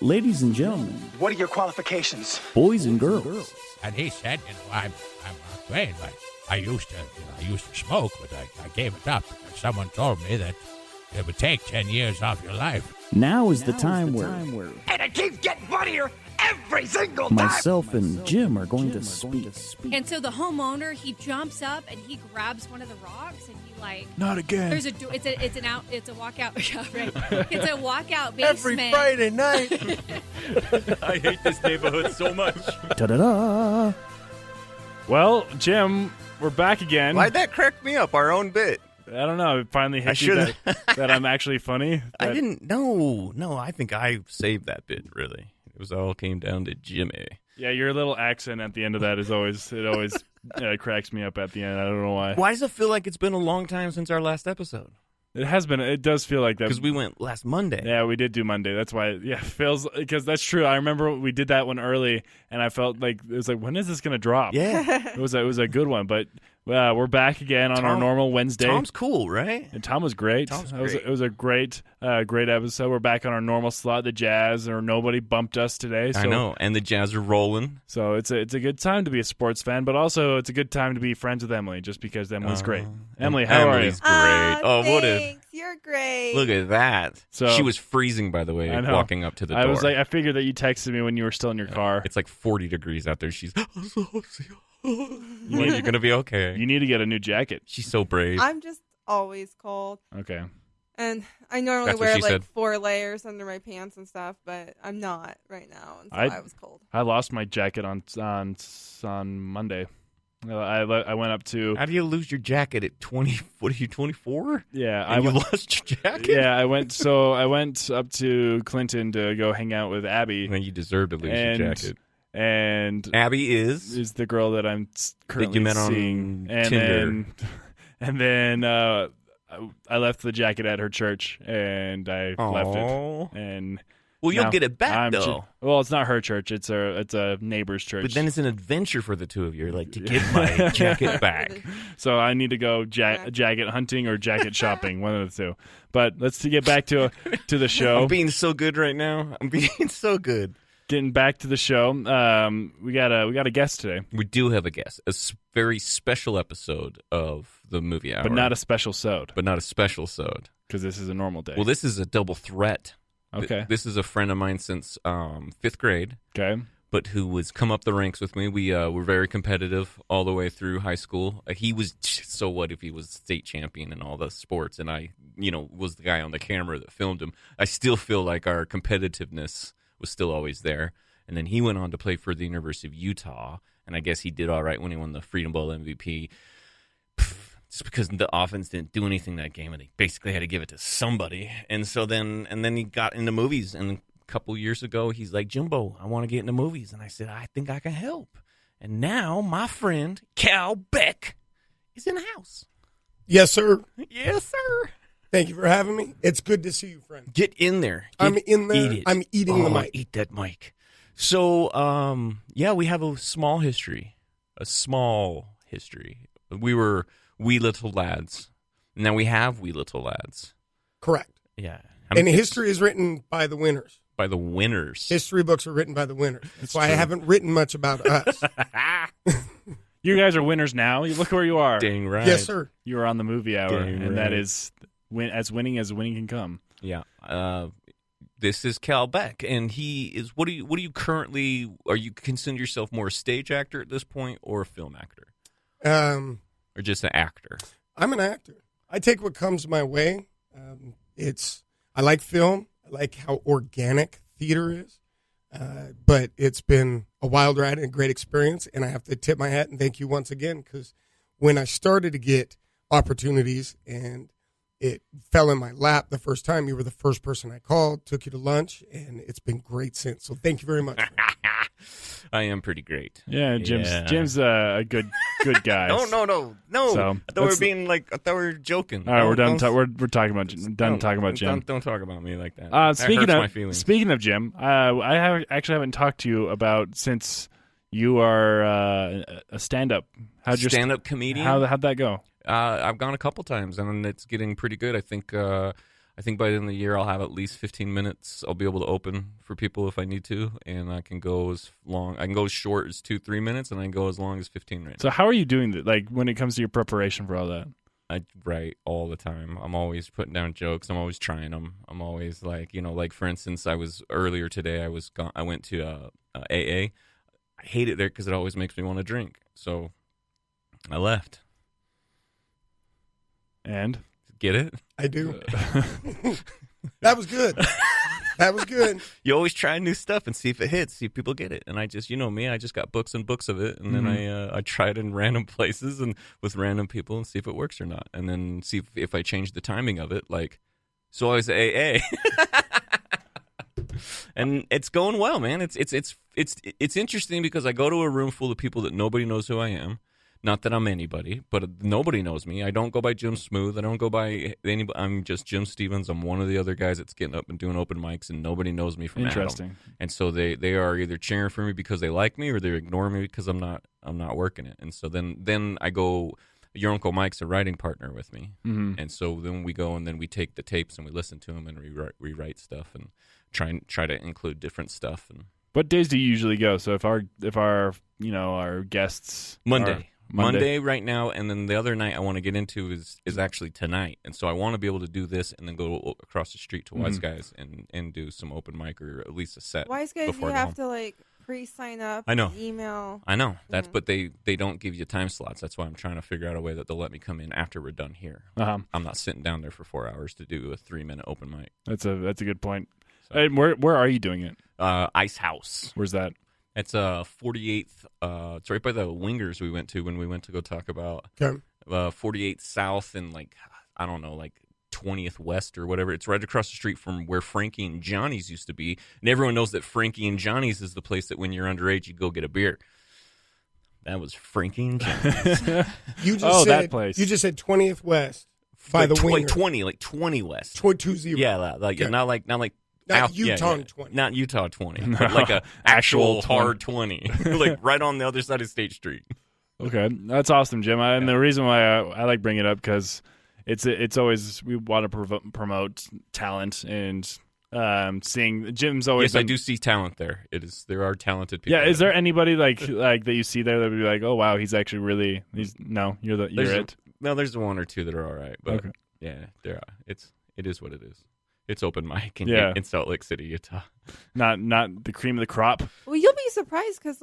Ladies and gentlemen, What are your qualifications? boys and girls, And he said, I'm afraid, but I used to smoke, but I gave it up because someone told me that it would take 10 years off your life. now is the time where And it keeps getting funnier every single time. myself and Jim are going to speak. And so the homeowner, he jumps up and he grabs one of the rocks and he Not again. there's a it's a walkout. Yeah, right. It's a walkout basement. Every Friday night. I hate this neighborhood so much. Ta-da-da! Well, Jim, we're back again. Why'd that crack me up? Our own bit. I don't know. It finally hit you that I'm actually funny. I didn't. No. I think I saved that bit. Really, it was all came down to Jimmy. Yeah, your little accent at the end of that is always cracks me up at the end. I don't know why. Why does it feel like it's been a long time since our last episode? It has been. It does feel like that Because we went last Monday. Yeah, we did do Monday. That's why. Yeah, it feels because that's true. I remember we did that one early, and I felt like it was like, when is this going to drop? Yeah. It was a good one, but we're back again on our normal Wednesday. Tom's cool, right? And Tom was great. It was a great episode. We're back on our normal slot. The Jazz or nobody bumped us today. So, I know, and the Jazz are rolling. So it's a good time to be a sports fan, but also it's a good time to be friends with Emily, just because Emily's great. Emily, how Emily's are you? great. Oh, what a You're great. look at that. So- she was freezing, by the way, I know. walking up to the door. I was like, I figured that you texted me when you were still in your car. It's like 40 degrees out there. She's you're gonna be okay. You need to get a new jacket. She's so brave. I'm just always cold. Okay. And I normally That's what wear she like said. 4 layers under my pants and stuff, but I'm not right now. And so I was cold. I lost my jacket on Monday. I went up to. How do you lose your jacket at 20? What are you, 24? Yeah, You lost your jacket? Yeah, I went up to Clinton to go hang out with Abby. Well, you deserve to lose your jacket. And Abby is the girl that I'm currently you met on seeing. Tinder. And then I left the jacket at her church, and I left it. And well, you'll now get it back though. Well, it's not her church; it's a neighbor's church. But then it's an adventure for the two of you, like to get my jacket back. So I need to go jacket hunting or jacket shopping, one of the two. But let's get back to the show. I'm being so good right now. I'm being so good. Getting back to the show, we got a guest today. We do have a guest, very special episode of the movie hour, But not a special sode. Because this is a normal day. Well, this is a double threat. Okay. This is a friend of mine since 5th grade. Okay. But who was come up the ranks with me. We were very competitive all the way through high school. He was, so what if he was state champion in all the sports, and I, was the guy on the camera that filmed him. I still feel like our competitiveness was still always there. And then he went on to play for the University of Utah, and I guess he did all right when he won the Freedom Bowl MVP. Just because the offense didn't do anything that game, and they basically had to give it to somebody. And so then he got into movies, and a couple years ago, he's like, Jimbo, I want to get into movies. And I said, I think I can help. And now my friend, Cal Beck, is in the house. Yes, sir. Yes, sir. Thank you for having me. It's good to see you, friend. Get in there. I'm in there. Eat it. I'm eating the mic. Eat that mic. So, we have a small history. We were wee little lads. Now we have wee little lads. Correct. Yeah. And history is written by the winners. By the winners. History books are written by the winners. That's why I haven't written much about us. You guys are winners now. You look where you are. Dang right. Yes, sir. You are on the movie hour, Dang and right. that is as winning can come. Yeah. This is Cal Beck, and he is. What do you currently? Are you consider yourself more a stage actor at this point, or a film actor, or just an actor? I'm an actor. I take what comes my way. I like film. I like how organic theater is. But it's been a wild ride and a great experience, and I have to tip my hat and thank you once again, because when I started to get opportunities and it fell in my lap the first time, you were the first person I called, took you to lunch, and it's been great since. So thank you very much. I am pretty great. Yeah, Jim's a good guy. No. So, I thought we were joking. All right, we're done. We're talking about talking about Jim. Don't talk about me like that. That speaking hurts of my feelings. speaking of Jim, I haven't talked to you about since you are a stand-up. Stand-up comedian. How'd that go? I've gone a couple times, and it's getting pretty good. I think I think by the end of the year I'll have at least 15 minutes. I'll be able to open for people if I need to, and I can go as short as 2-3 minutes, and I can go as long as 15 minutes. So how are you doing that? Like when it comes to your preparation for all that? I write all the time. I'm always putting down jokes. I'm always trying them. I'm always like, like for instance, earlier today. I went to AA. I hate it there because it always makes me want to drink. So I left. And get it? I do. That was good. That was good. You always try new stuff and see if it hits, see if people get it. And I just, me, I just got books and books of it. And then I try it in random places and with random people and see if it works or not. And then see if I change the timing of it. Like, so I was AA. And it's going well, man. It's interesting because I go to a room full of people that nobody knows who I am. Not that I'm anybody, but nobody knows me. I don't go by Jim Smooth. I don't go by anybody. I'm just Jim Stevens. I'm one of the other guys that's getting up and doing open mics, and nobody knows me from Interesting. Adam. And so they are either cheering for me because they like me, or they're ignoring me because I'm not working it. And so then I go. Your Uncle Mike's a writing partner with me, and so then we go and then we take the tapes and we listen to them and rewrite stuff and try to include different stuff. And what days do you usually go? So if our our guests Monday right now, and then the other night I want to get into is actually tonight, and so I want to be able to do this and then go across the street to Wise Guys and do some open mic or at least a set. Wise Guys, you have to pre-sign up. I know. Email. I know. But they don't give you time slots. That's why I'm trying to figure out a way that they'll let me come in after we're done here. I'm not sitting down there for 4 hours to do a 3-minute open mic. That's a good point. So, and where are you doing it? Ice House. Where's that? It's 48th. It's right by the Wingers we went to when we went to go talk about 48th South and 20th West or whatever. It's right across the street from where Frankie and Johnny's used to be. And everyone knows that Frankie and Johnny's is the place that when you're underage, you go get a beer. That was Frankie and Johnny's. That place. You just said 20th West by the Wingers. 20 West. 20. Yeah, not Utah 20. Not Utah 20. But like a actual hard 20. Like right on the other side of State Street. Okay. That's awesome, Jim. And the reason why I like bringing it up because it's always we want to promote talent and seeing Jim's always. Yes, I do see talent there. There are talented people. Yeah, is there anybody like that you see there that would be like, oh wow, he's actually really you're it. No, there's one or two that are all right, but okay. Yeah, there are. It is what it is. It's open mic in Salt Lake City, Utah. Not the cream of the crop. Well, you'll be surprised because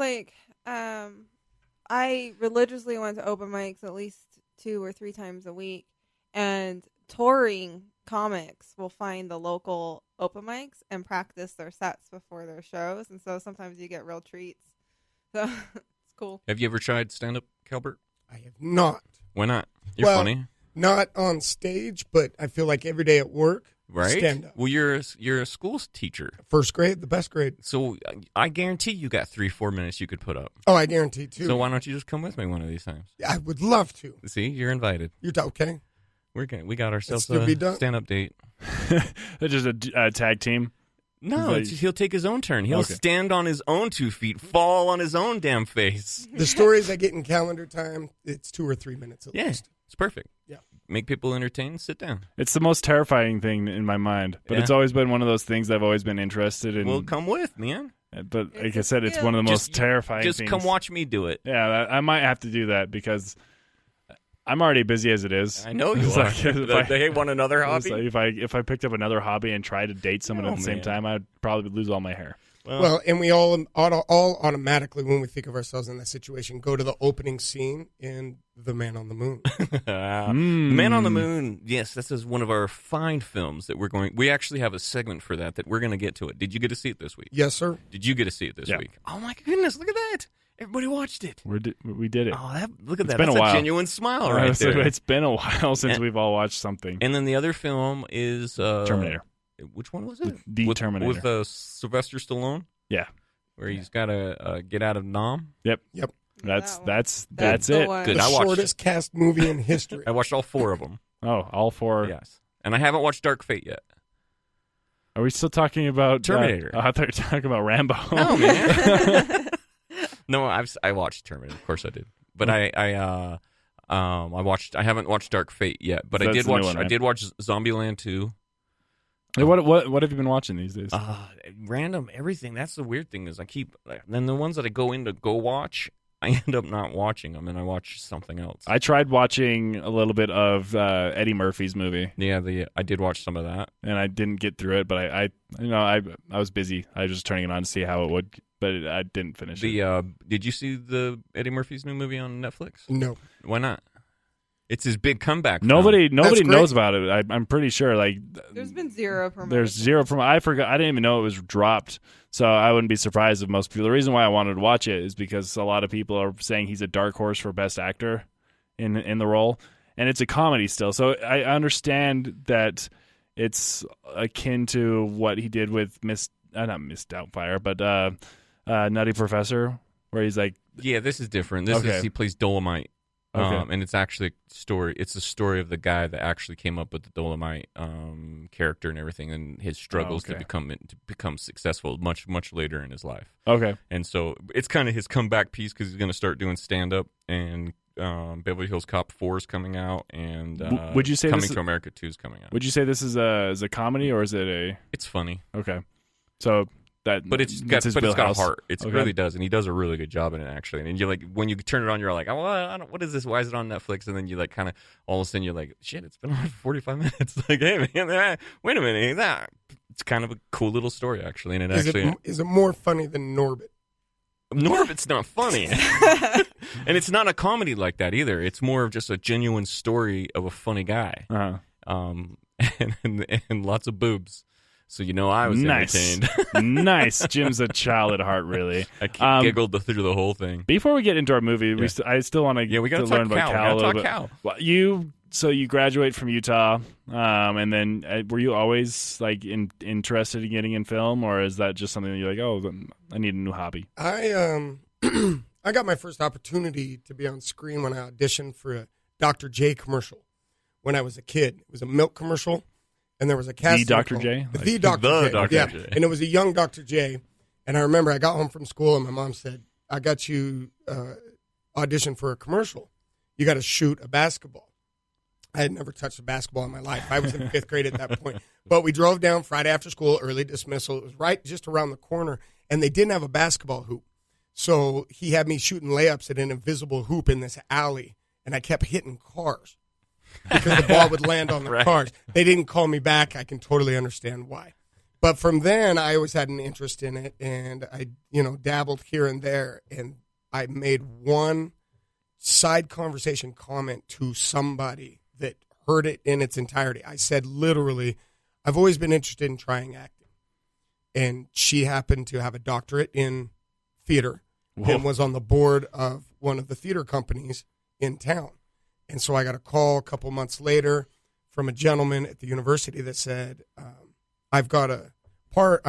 I religiously went to open mics at least 2 or 3 times a week, and touring comics will find the local open mics and practice their sets before their shows, and so sometimes you get real treats. So it's cool. Have you ever tried stand-up, Calbert? I have not. Why not? You're funny. Not on stage, but I feel like every day at work. Right? Stand up. Well, you're a school teacher. First grade, the best grade. So I guarantee you got 3-4 minutes you could put up. Oh, I guarantee too. So why don't you just come with me one of these times? I would love to. See, you're invited. You're okay. We got ourselves a stand-up date. It's just a tag team. No, he'll take his own turn. He'll stand on his own 2 feet, fall on his own damn face. The stories I get in calendar time, it's 2 or 3 minutes at least. It's perfect. Yeah. Make people entertained, sit down. It's the most terrifying thing in my mind, but it's always been one of those things I've always been interested in. Well, come with, man. But like I said, it's one of the most terrifying things. Just come watch me do it. Yeah, I might have to do that because I'm already busy as it is. I know you are. They hate one another hobby. If I picked up another hobby and tried to date someone at the same time, I'd probably lose all my hair. Well, and we all automatically, when we think of ourselves in that situation, go to the opening scene in The Man on the Moon. The Man on the Moon, yes, this is one of our fine films that we actually have a segment for that we're going to get to it. Did you get to see it this week? Yes, sir. Did you get to see it this week? Oh, my goodness, look at that. Everybody watched it. We did it. Oh, look at it's that. Been That's a while. Genuine smile right there. It's been a while since we've all watched something. And then the other film is... Terminator. Which one was it? The Terminator. With Sylvester Stallone? Yeah. Where he's got to get out of Nam. Yep. That's it. Good. The shortest cast movie in history. I watched all 4 of them. Oh, all 4. Yes. And I haven't watched Dark Fate yet. Are we still talking about Terminator? I thought you were talking about Rambo. No, man. No, I watched Terminator. Of course I did. But I haven't watched Dark Fate yet. But I did watch. One, right? I did watch Zombieland 2. Hey, what have you been watching these days? Random everything. That's the weird thing is then the ones that I go in to go watch, I end up not watching them, and I watch something else. I tried watching a little bit of Eddie Murphy's movie. Yeah, I did watch some of that, and I didn't get through it. But I was busy. I was just turning it on to see how it would, but I didn't finish it. Did you see the Eddie Murphy's new movie on Netflix? No. Why not? It's his big comeback. Nobody knows about it. I'm pretty sure. Like, there's been zero promotion. There's zero promotion. I forgot. I didn't even know it was dropped. So I wouldn't be surprised if most people. The reason why I wanted to watch it is because a lot of people are saying he's a dark horse for best actor in the role, and it's a comedy still. So I understand that it's akin to what he did with not Miss Doubtfire, but Nutty Professor, where he's like, yeah, this is different. This is he plays Dolomite. Okay. And it's actually a story. It's a story of the guy that actually came up with the Dolomite character and everything, and his struggles to become successful much later in his life. Okay. And so it's kind of his comeback piece because he's going to start doing stand up, and Beverly Hills Cop 4 is coming out, and would you say Coming to America 2 is coming out. Would you say this is a comedy or is it a? It's funny. Okay. So. But it's got a heart. It really does, and he does a really good job in it actually. And you like when you turn it on, you're like, oh, I don't. What is this? Why is it on Netflix? And then you like kind of all of a sudden you're like, shit, it's been on for 45 minutes. Like, hey man, wait a minute, that it's kind of a cool little story actually. And is it more funny than Norbit? Norbit's not funny, and it's not a comedy like that either. It's more of just a genuine story of a funny guy, and lots of boobs. So I was entertained. Nice. Jim's a child at heart, really. I giggled through the whole thing. Before we get into our movie, I still want to learn about Cal a little bit. Cal. Well, you graduate from Utah, and then were you always like interested in getting in film, or is that just something that you're like, oh, I need a new hobby? I got my first opportunity to be on screen when I auditioned for a Dr. J commercial when I was a kid. It was a milk commercial. And there was a casting. The Dr. J? The Dr. J. And it was a young Dr. J. And I remember I got home from school and my mom said, I got you audition for a commercial. You got to shoot a basketball. I had never touched a basketball in my life. I was in 5th grade at that point. But we drove down Friday after school, early dismissal. It was right just around the corner. And they didn't have a basketball hoop. So he had me shooting layups at an invisible hoop in this alley. And I kept hitting cars. Because the ball would land on the cars. They didn't call me back. I can totally understand why. But from then, I always had an interest in it, and I, dabbled here and there, and I made one side conversation comment to somebody that heard it in its entirety. I said, literally, I've always been interested in trying acting. And she happened to have a doctorate in theater and was on the board of one of the theater companies in town. And so I got a call a couple months later from a gentleman at the university that said, I've got a part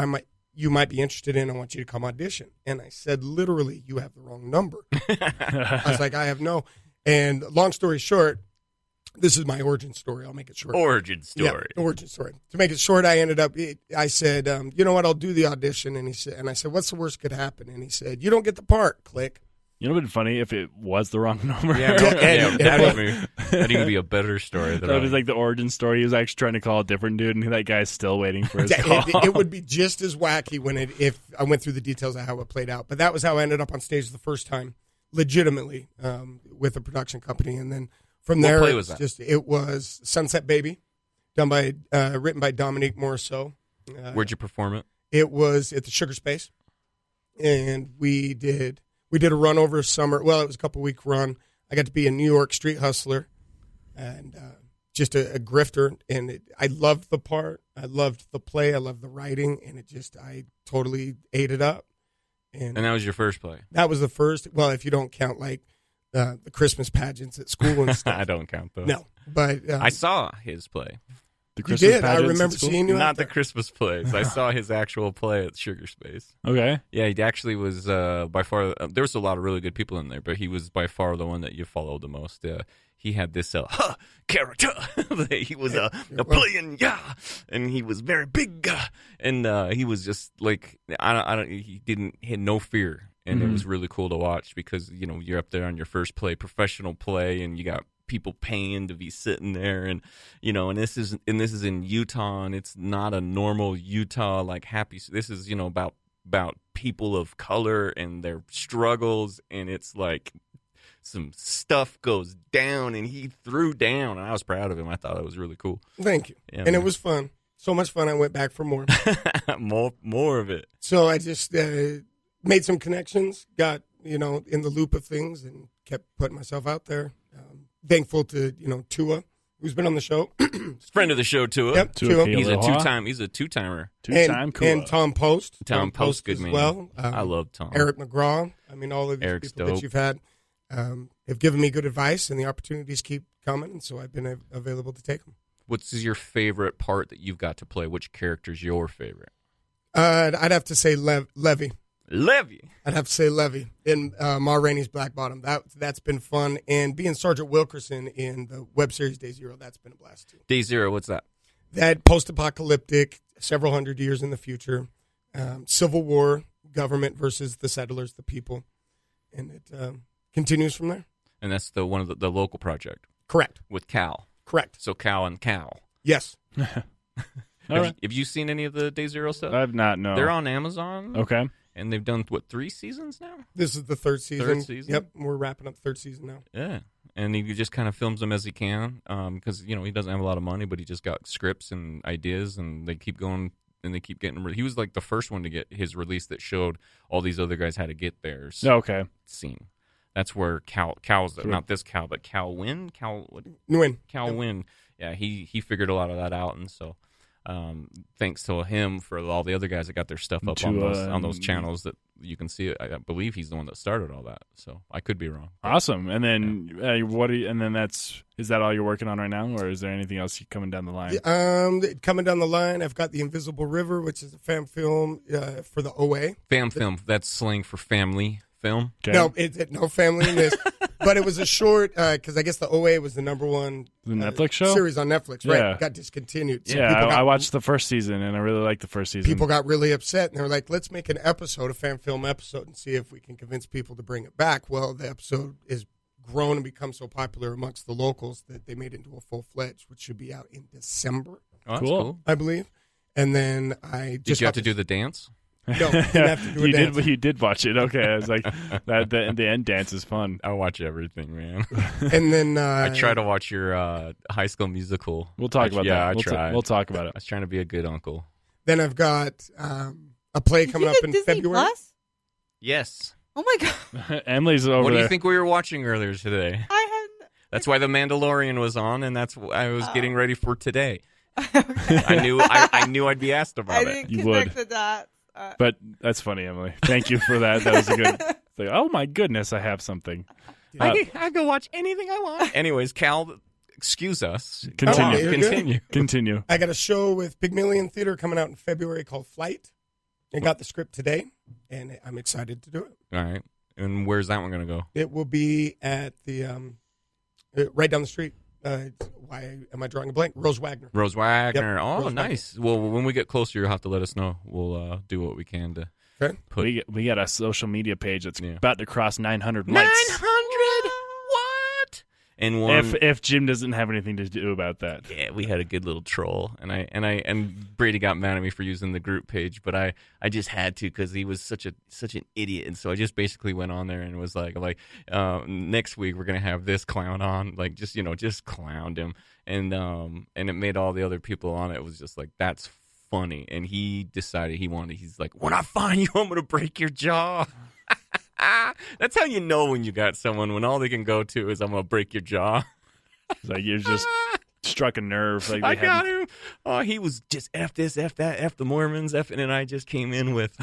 you might be interested in. I want you to come audition. And I said, literally, you have the wrong number. I was like, I have no. And long story short, this is my origin story. I'll make it short. Origin story. Yeah, origin story. To make it short, I said, you know what, I'll do the audition. And I said, what's the worst could happen? And he said, you don't get the part. Click. You know what would be funny if it was the wrong number? Yeah, that'd even be a better story. That was like the origin story. He was actually trying to call a different dude, and that guy's still waiting for his call. It would be just as wacky if I went through the details of how it played out. But that was how I ended up on stage the first time, legitimately, with a production company. And then from there, what play was that? It was Sunset Baby, written by Dominique Morisseau. Where'd you perform it? It was at the Sugar Space, and we did a run over summer. Well, it was a couple-week run. I got to be a New York street hustler and just a grifter. And I loved the part. I loved the play. I loved the writing. And I totally ate it up. And that was your first play? That was the first. Well, if you don't count like the Christmas pageants at school and stuff. I don't count those. No. But I saw his play. The Christmas you did. I remember seeing you. Not the Christmas plays. I saw his actual play at Sugar Space. Okay. Yeah, he actually was by far. There was a lot of really good people in there, but he was by far the one that you followed the most. He had this character. He was playing, and he was very big, and he was just like he had no fear, and it was really cool to watch because you're up there on your first play, professional play, and you got people paying to be sitting there, and and this is in Utah, and it's not a normal Utah like happy. This is about people of color and their struggles, and it's like some stuff goes down, and he threw down, and I was proud of him. I thought it was really cool. Thank you. Yeah, and it was fun. So much fun. I went back for more. more of it. So I just made some connections, got in the loop of things, and kept putting myself out there. Thankful to Tua, who's been on the show. Friend of the show, Tua. Yep, Tua. He's a two-timer. Two-time cool. And Tom Post. Tom Post, good as man. well. I love Tom. Eric McGraw. I mean, all of these Eric's people dope. that you've had have given me good advice, and the opportunities keep coming, and so I've been available to take them. What's your favorite part that you've got to play? Which character's your favorite? I'd have to say Levy. Levy. I'd have to say Levy in Ma Rainey's Black Bottom. That's been fun, and being Sergeant Wilkerson in the web series Day Zero, that's been a blast too. Day Zero, what's that? That post-apocalyptic, several hundred years in the future, Civil War, government versus the settlers, the people, and it continues from there. And that's the one of the local project. Correct. With Cal. Correct. So Cal and Cal. Yes. Have you seen any of the Day Zero stuff? I've not, no. They're on Amazon. Okay. And they've done, 3 seasons now? This is the third season. Third season? Yep, we're wrapping up the third season now. Yeah. And he just kind of films them as he can because, he doesn't have a lot of money, but he just got scripts and ideas, and they keep going, and they keep getting he was like the first one to get his release that showed all these other guys how to get theirs. Okay. Scene. That's where Cal's not this Cal, but Cal Wynn? Cal Wynn. Yeah, he figured a lot of that out, and so thanks to him for all the other guys that got their stuff up on those channels that you can see it. I believe he's the one that started all that, so I could be wrong. Awesome. And then is that all you're working on right now, or is there anything else coming down the line? Coming down the line, I've got The Invisible River, which is a fan film for the OA. Fam film, that's slang for family film. Okay. No, no family in this. But it was a short, because I guess the OA was the number one the Netflix show? series on Netflix, right? Yeah. Got discontinued. So I watched the first season, and I really liked the first season. People got really upset, and they were like, let's make an episode, a fan film episode, and see if we can convince people to bring it back. Well, the episode is grown and become so popular amongst the locals that they made it into a full-fledged, which should be out in December. Oh, that's cool. I believe. And then I just... Did you have to do the dance? No, didn't have to do a dance. You did watch it. Okay, I was like, the end dance is fun. I watch everything, man. And then I try to watch your High School Musical. We'll talk about that. Yeah, I tried. We'll talk about it. I was trying to be a good uncle. Then I've got a play coming up in Disney February. Plus? Yes. Oh my god! Emily's over there. What do you think we were watching earlier today? I That's why The Mandalorian was on, and that's why I was getting ready for today. had. I knew I'd be asked about I it. didn't You connect would. the dots. But that's funny, Emily. Thank you for that. That was a good. It's like, oh my goodness, I have something. I go watch anything I want. Anyways, Cal, excuse us. Continue. you're Continue. Continue. I got a show with Pygmalion Theater coming out in February called Flight. I got the script today, and I'm excited to do it. All right. And where's that one going to go? It will be at the right down the street. Why am I drawing a blank? Rose Wagner. Rose Wagner. Yep, Oh, Rose nice. Well, when we get closer, you'll have to let us know. We'll do what we can to Okay. put. We got a social media page that's Yeah. about to cross 900 likes. 900? What? And one. If Jim doesn't have anything to do about that. Yeah, we had a good little troll, and Brady got mad at me for using the group page, but I just had to because he was such an idiot, and so I just basically went on there and was like next week we're gonna have this clown on, like just clowned him, and it made all the other people on it was just like that's funny, and he decided he's like, when I find you, I'm gonna break your jaw. That's how you know when you got someone, when all they can go to is I'm gonna break your jaw. It's like you just struck a nerve. Like I got him. Oh, he was just F this, F that, F the Mormons, F, and I just came in with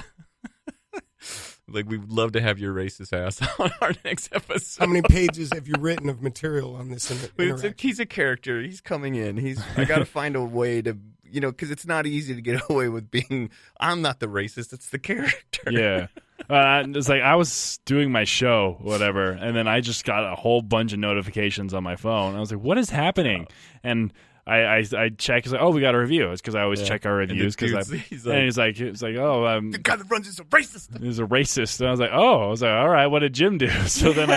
like, we'd love to have your racist ass on our next episode. How many pages have you written of material on this interaction? He's a character. He's coming in. I got to find a way to, because it's not easy to get away with being, I'm not the racist, it's the character. Yeah. It's like I was doing my show, whatever, and then I just got a whole bunch of notifications on my phone. I was like, what is happening? And I check. It's like, oh, we got a review. It's because I always check our reviews. And He's like, oh, the guy that runs is a racist. He's a racist. And I was like, all right, what did Jim do? So then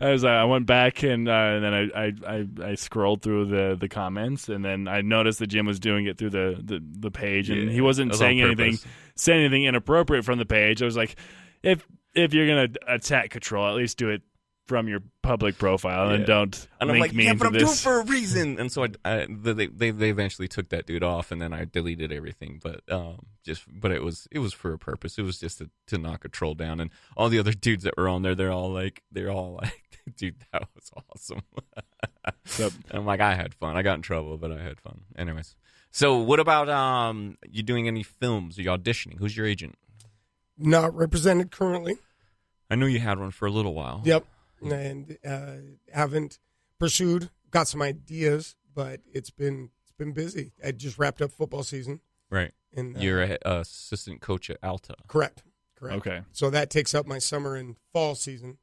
I went back and then I scrolled through the comments, and then I noticed that Jim was doing it through the page, and he wasn't saying anything inappropriate from the page. I was like, if you're gonna attack Control, at least do it from your public profile and don't link me into this. I'm doing it for a reason. And so they eventually took that dude off, and then I deleted everything. But it was for a purpose. It was just to knock a troll down. And all the other dudes that were on there, they're all like, dude, that was awesome. I'm like, I had fun. I got in trouble, but I had fun. Anyways, so what about you doing any films? Are you auditioning? Who's your agent? Not represented currently. I know you had one for a little while. Yep. And haven't pursued. Got some ideas, but it's been busy. I just wrapped up football season. Right. And you're an assistant coach at Alta. Correct. Okay. So that takes up my summer and fall season,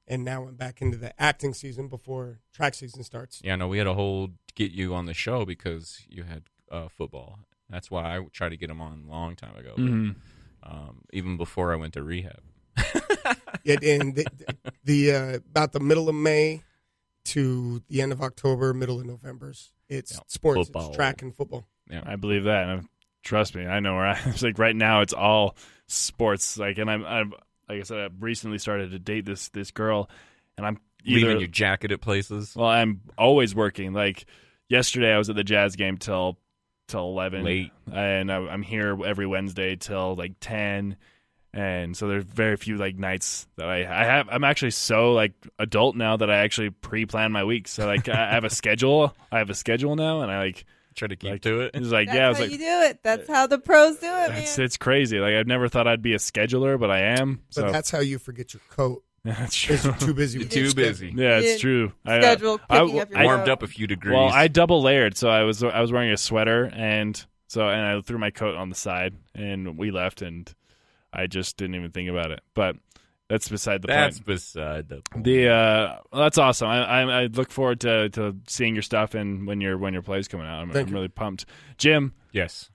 and now I'm back into the acting season before track season starts. Yeah, no, we had to get you on the show because you had football. That's why I tried to get him on a long time ago. Mm-hmm. Even before I went to rehab. Yeah, and about the middle of May to the end of October, middle of November, it's sports, football. It's track and football. Yeah, I believe that. And trust me, I know where it's like right now. It's all sports. Like, and I'm like I said, I recently started to date this girl, and I'm leaving your jacket at places. Well, I'm always working. Like yesterday, I was at the Jazz game till 11, late, and I'm here every Wednesday till like 10. And so there's very few like nights that I have. I'm actually so like adult now that I actually pre-plan my week. So like I have a schedule. I have a schedule now, and I like try to keep to it. It's like That's I was how like, you do it. That's how the pros do it, man. It's crazy. Like I've never thought I'd be a scheduler, but I am. But that's how you forget your coat. That's true. You're too busy. You're too busy. Yeah, it's true. Schedule picking up your warmed up a few degrees. Well, I double layered, so I was wearing a sweater and I threw my coat on the side, and we left, and I just didn't even think about it. But that's beside the point. That's beside the point. That's awesome. I look forward to seeing your stuff and when your play's coming out. I'm really pumped. Jim. Yes.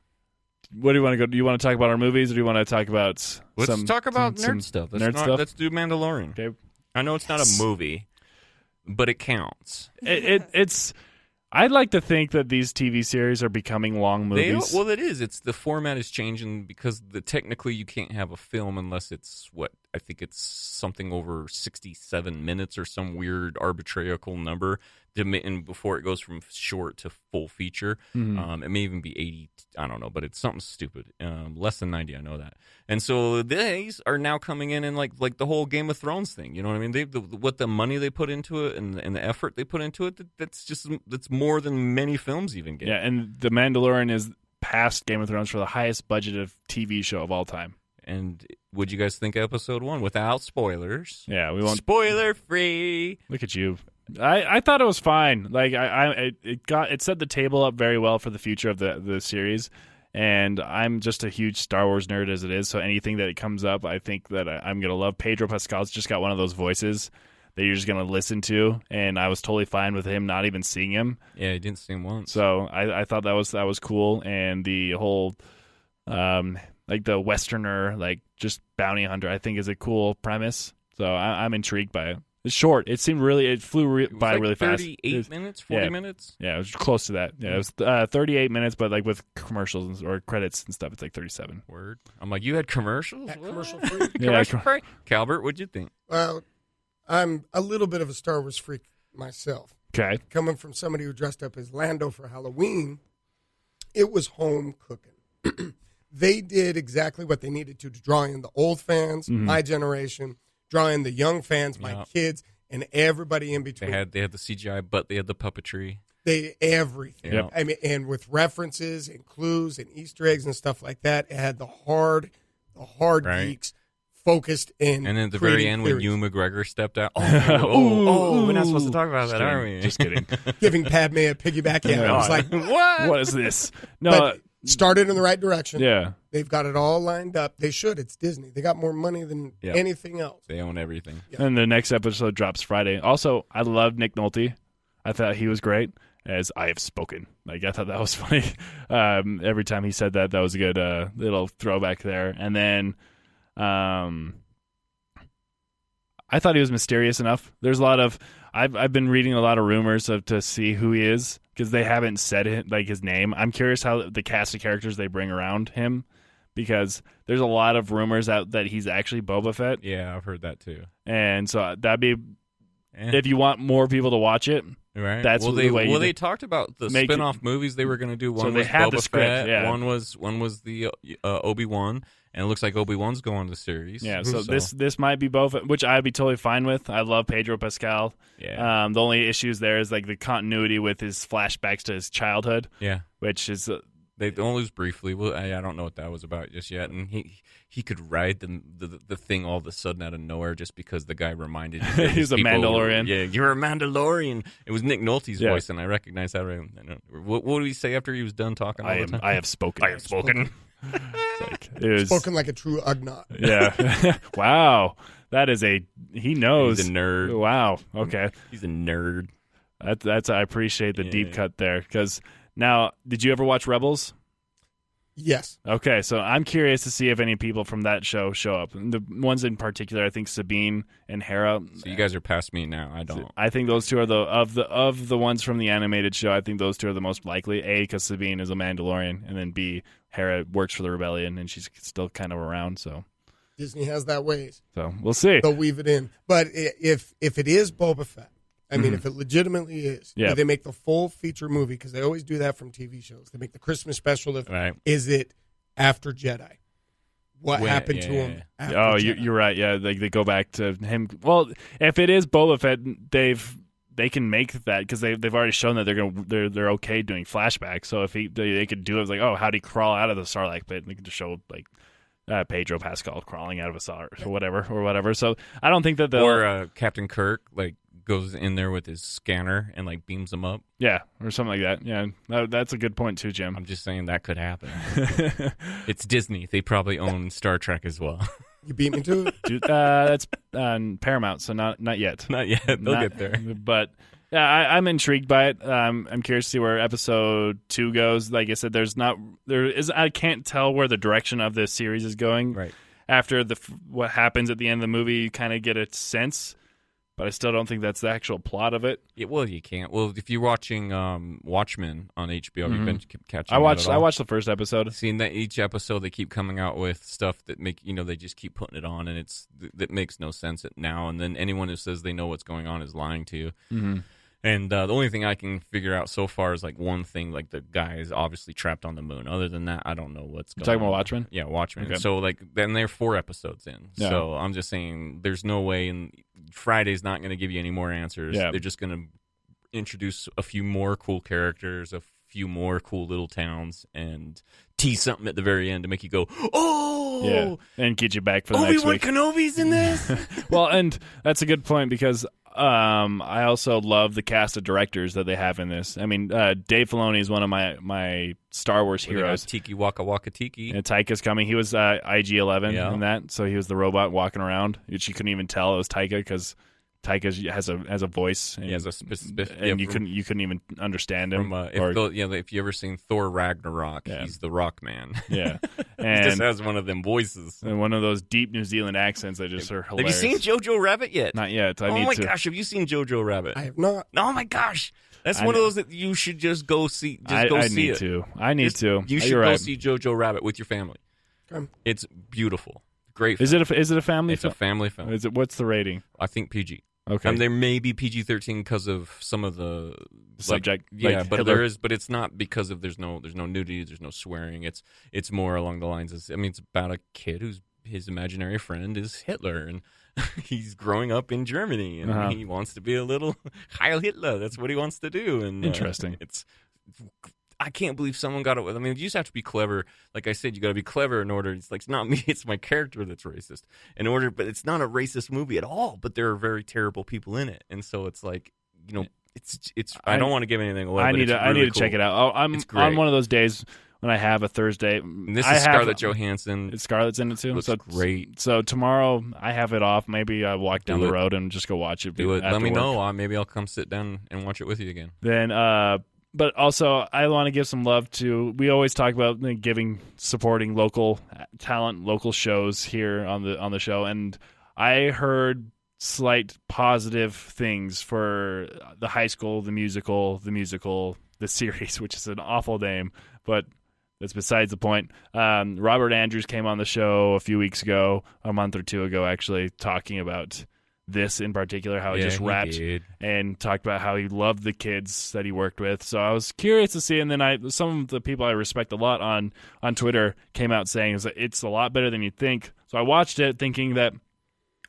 What do you want to go? Do you want to talk about our movies, or do you want to talk about? Let's talk about nerd stuff. Let's do Mandalorian. Okay. I know it's not a movie, but it counts. It's. I'd like to think that these TV series are becoming long movies. Well, it is. It's the format is changing because technically you can't have a film unless it's I think it's something over 67 minutes or some weird arbitrarical number, and before it goes from short to full feature. Mm-hmm. It may even be 80. I don't know, but it's something stupid. Less than 90, I know that. And so these are now coming in and like the whole Game of Thrones thing. You know what I mean? What the money they put into it and the effort they put into it, that's more than many films even get. Yeah, and The Mandalorian is past Game of Thrones for the highest budgeted TV show of all time. And what'd you guys think of episode 1 without spoilers? Yeah, we won't. Spoiler free. Look at you. I thought it was fine. Like it set the table up very well for the future of the series. And I'm just a huge Star Wars nerd as it is, so anything that comes up, I think that I'm gonna love. Pedro Pascal's just got one of those voices that you're just gonna listen to, and I was totally fine with him not even seeing him. Yeah, he didn't see him once. So I thought that was cool, and the whole like the Westerner, like just bounty hunter, I think is a cool premise. So I'm intrigued by it. It's short. It flew by really fast. 38 minutes, 40 minutes? Yeah, it was close to that. Yeah, it was 38 minutes, but like with commercials or credits and stuff, it's like 37. Word. I'm like, you had commercials? Commercial free? Commercial free? Calbert, what'd you think? Well, I'm a little bit of a Star Wars freak myself. Okay. Coming from somebody who dressed up as Lando for Halloween, it was home cooking. They did exactly what they needed to draw in the old fans, my generation, draw in the young fans, my kids, and everybody in between. They had the CGI, but they had the puppetry. Everything. Yep. I mean, and with references and clues and Easter eggs and stuff like that, it had the hard right. geeks focused in. And then at the very end, theories. when Ewan McGregor stepped out, we're not supposed to talk about that, are we? Just kidding. Giving Padme a piggyback. Yeah, I was like, what? What is this? No. But started in the right direction. Yeah. They've got it all lined up. They should. It's Disney. They got more money than anything else. They own everything. Yeah. And the next episode drops Friday. Also, I love Nick Nolte. I thought he was great as I have spoken. Like, I thought that was funny. Every time he said that was a good little throwback there. And then I thought he was mysterious enough. There's a lot of I've been reading a lot of rumors to see who he is because they haven't said it, like his name. I'm curious how the cast of characters they bring around him because there's a lot of rumors out that he's actually Boba Fett. Yeah, I've heard that too. And so that'd be if you want more people to watch it. Right. That's the way they talked about the spin-off movies they were going to do. One they was had Boba the script, Fett. yeah. One was the Obi-Wan, and it looks like Obi-Wan's going to series. Yeah, so this might be Boba, which I'd be totally fine with. I love Pedro Pascal. Yeah. The only issues there is like the continuity with his flashbacks to his childhood. Yeah. Which is they only was briefly. Well, I don't know what that was about just yet. And he could ride the thing all of a sudden out of nowhere just because the guy reminded you. That He's a Mandalorian. Yeah, you're a Mandalorian. It was Nick Nolte's voice, and I recognized that. What did he say after he was done talking? I have spoken. I have spoken. It was, Spoken like a true Ugnaught. Yeah. Wow. That is he knows. He's a nerd. Wow. Okay. He's a nerd. That's I appreciate the deep cut there because now, did you ever watch Rebels? Yes. Okay, so I'm curious to see if any people from that show up. And the ones in particular, I think Sabine and Hera. So you guys are past me now. I don't. I think those two are of the ones from the animated show. I think those two are the most likely. A, because Sabine is a Mandalorian, and then B, Hera works for the rebellion, and she's still kind of around. So Disney has that ways. So we'll see. They'll weave it in. But if it is Boba Fett, I mean, if it legitimately is, do they make the full feature movie? Because they always do that from TV shows. They make the Christmas special. Is it after Jedi? What happened to him after Jedi? You're right. Yeah, they go back to him. Well, if it is Boba Fett, they can make that because they've already shown that they're okay doing flashbacks. So if they could do it, like, oh, how did he crawl out of the Sarlacc pit? And they could just show like Pedro Pascal crawling out of a Sarlacc or whatever. So I don't think that they'll Captain Kirk goes in there with his scanner and like beams them up. Yeah, or something like that. Yeah, that's a good point too, Jim. I'm just saying that could happen. It's Disney. They probably own Star Trek as well. You beat me to it? Dude, that's Paramount, so not yet. Not yet. They'll get there. But yeah, I'm intrigued by it. I'm curious to see where episode 2 goes. Like I said, I can't tell where the direction of this series is going. Right. After what happens at the end of the movie, you kind of get a sense. But I still don't think that's the actual plot of it. Yeah, well, you can't. Well, if you're watching Watchmen on HBO, you've been catching. I watched the first episode. Seeing that each episode they keep coming out with stuff that they just keep putting it on, and that makes no sense now. And then anyone who says they know what's going on is lying to you. Mm-hmm. And the only thing I can figure out so far is like one thing, like the guy is obviously trapped on the moon. Other than that, I don't know what's going on. Talking about Watchmen? Yeah, Watchmen. Okay. So like then they're 4 episodes in. Yeah. So I'm just saying there's no way, and Friday's not going to give you any more answers. Yeah. They're just going to introduce a few more cool characters, a few more cool little towns, and tease something at the very end to make you go, oh! Yeah, and get you back for the next week. Obi-Wan Kenobi's in this? Well, and that's a good point because I also love the cast of directors that they have in this. I mean, Dave Filoni is one of my Star Wars heroes. Tiki Waka Waka Tiki. And Taika's coming. He was IG-11 in that, so he was the robot walking around, which you couldn't even tell it was Taika because Taika has a voice. And, he has a you couldn't even understand him. If you ever seen Thor Ragnarok, he's the Rock Man. Yeah, and he just has one of them voices and one of those deep New Zealand accents that just are hilarious. Have you seen Jojo Rabbit yet? Not yet. Oh my gosh, have you seen Jojo Rabbit? I have not. Oh my gosh. That's one of those that you should just go see. I need to. You should go see Jojo Rabbit with your family. Okay. It's beautiful. Great. Is it a family? It's a family film. What's the rating? I think PG. Okay. There may be PG-13 because of some of the subject. But there is. But it's not because of there's no nudity, there's no swearing. It's more along the lines of. It's about a kid who's his imaginary friend is Hitler, and he's growing up in Germany, and he wants to be a little Heil Hitler. That's what he wants to do. And interesting. I can't believe someone got it with. You just have to be clever. Like I said, you got to be clever in order. It's like it's not me; it's my character that's racist. But it's not a racist movie at all. But there are very terrible people in it, and so it's like it's. I don't want to give anything away. I need to check it out. I'm on one of those days when I have a Thursday. And this is Scarlett Johansson. Scarlett's in it too. Looks great. So tomorrow I have it off. Maybe I walk down the road and just go watch it. Do it. Let me know. Maybe I'll come sit down and watch it with you again. Then. But also, I want to give some love to. We always talk about supporting local talent, local shows here on the show. And I heard slight positive things for the high school, the musical, the series, which is an awful name, but that's besides the point. Robert Andrews came on the show a few weeks ago, a month or two ago, actually, talking about this in particular, how he just rapped and talked about how he loved the kids that he worked with. So I was curious to see, and then some of the people I respect a lot on Twitter came out saying it's a lot better than you'd think. So I watched it thinking that,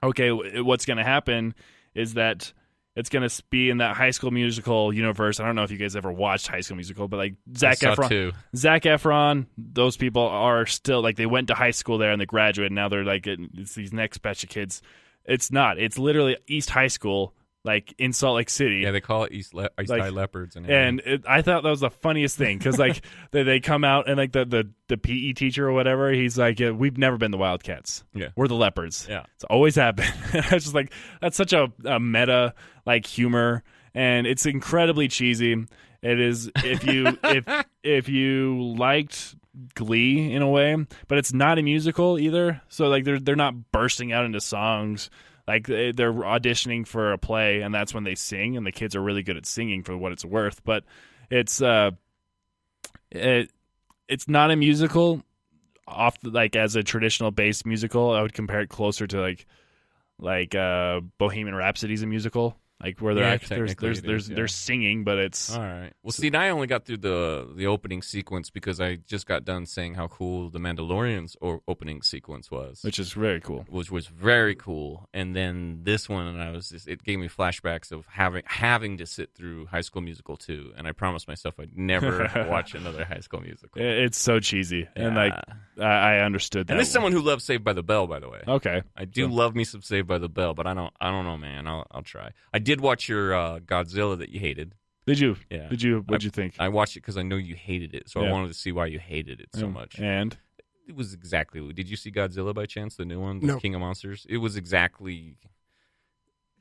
okay, what's going to happen is that it's going to be in that High School Musical universe. I don't know if you guys ever watched High School Musical, but like Zac Efron, those people are still like, they went to high school there and they graduated, and now they're like, it's these next batch of kids. It's not. It's literally East High School, like in Salt Lake City. Yeah, they call it East High Leopards. I thought that was the funniest thing because like they come out and like the PE teacher or whatever, he's like, we've never been the Wildcats. Yeah, we're the Leopards. Yeah, it's always happened. I was just like, that's such a meta like humor, and it's incredibly cheesy. It is if you liked Glee in a way, but it's not a musical either. So like they're not bursting out into songs. Like they're auditioning for a play, and that's when they sing, and the kids are really good at singing for what it's worth. But it's not a musical like as a traditional based musical. I would compare it closer to like Bohemian Rhapsody's a musical. Like where they're singing, but it's all right. Well, see, I only got through the opening sequence because I just got done saying how cool the Mandalorian's opening sequence was, which is very cool. Which was very cool, and then this one, and it gave me flashbacks of having to sit through High School Musical 2, and I promised myself I'd never watch another High School Musical. It's so cheesy, and like I understood that. And this is someone who loves Saved by the Bell, by the way. Okay, I do love me some Saved by the Bell, but I don't know, man. I'll try. I did watch your Godzilla that you hated. Did you? Yeah. What'd you think? I watched it because I know you hated it, so I wanted to see why you hated it so much. And it was exactly. Did you see Godzilla by chance, the new one, No. King of Monsters? It was exactly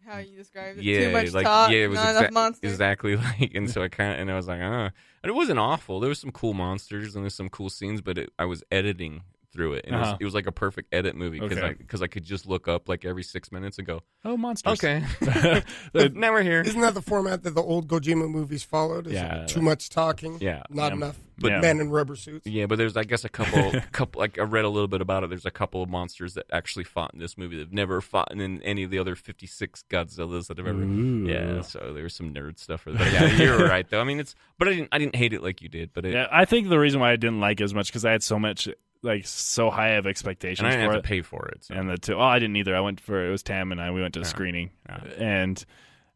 how you described it. Yeah, too much like talk, it was not enough monsters. exactly like. And so I was like, and it wasn't awful. There was some cool monsters and there's some cool scenes, but I was editing through it, and it was like a perfect edit movie because I could just look up like every 6 minutes and go, oh, monsters. Okay, now we're here. Isn't that the format that the old Gojima movies followed? Too much talking. Not enough. But men in rubber suits. Yeah, but there's I guess a couple. Like I read a little bit about it. There's a couple of monsters that actually fought in this movie. They've never fought in any of the other 56 Godzillas that have ever. Ooh. Yeah, so there was some nerd stuff for that. But yeah, you're right though. I mean, but I didn't hate it like you did. But I think the reason why I didn't like it as much because I had so much. Like so high of expectations and I didn't for have to pay for it. So. And I didn't either. It was Tam and we went to the screening, and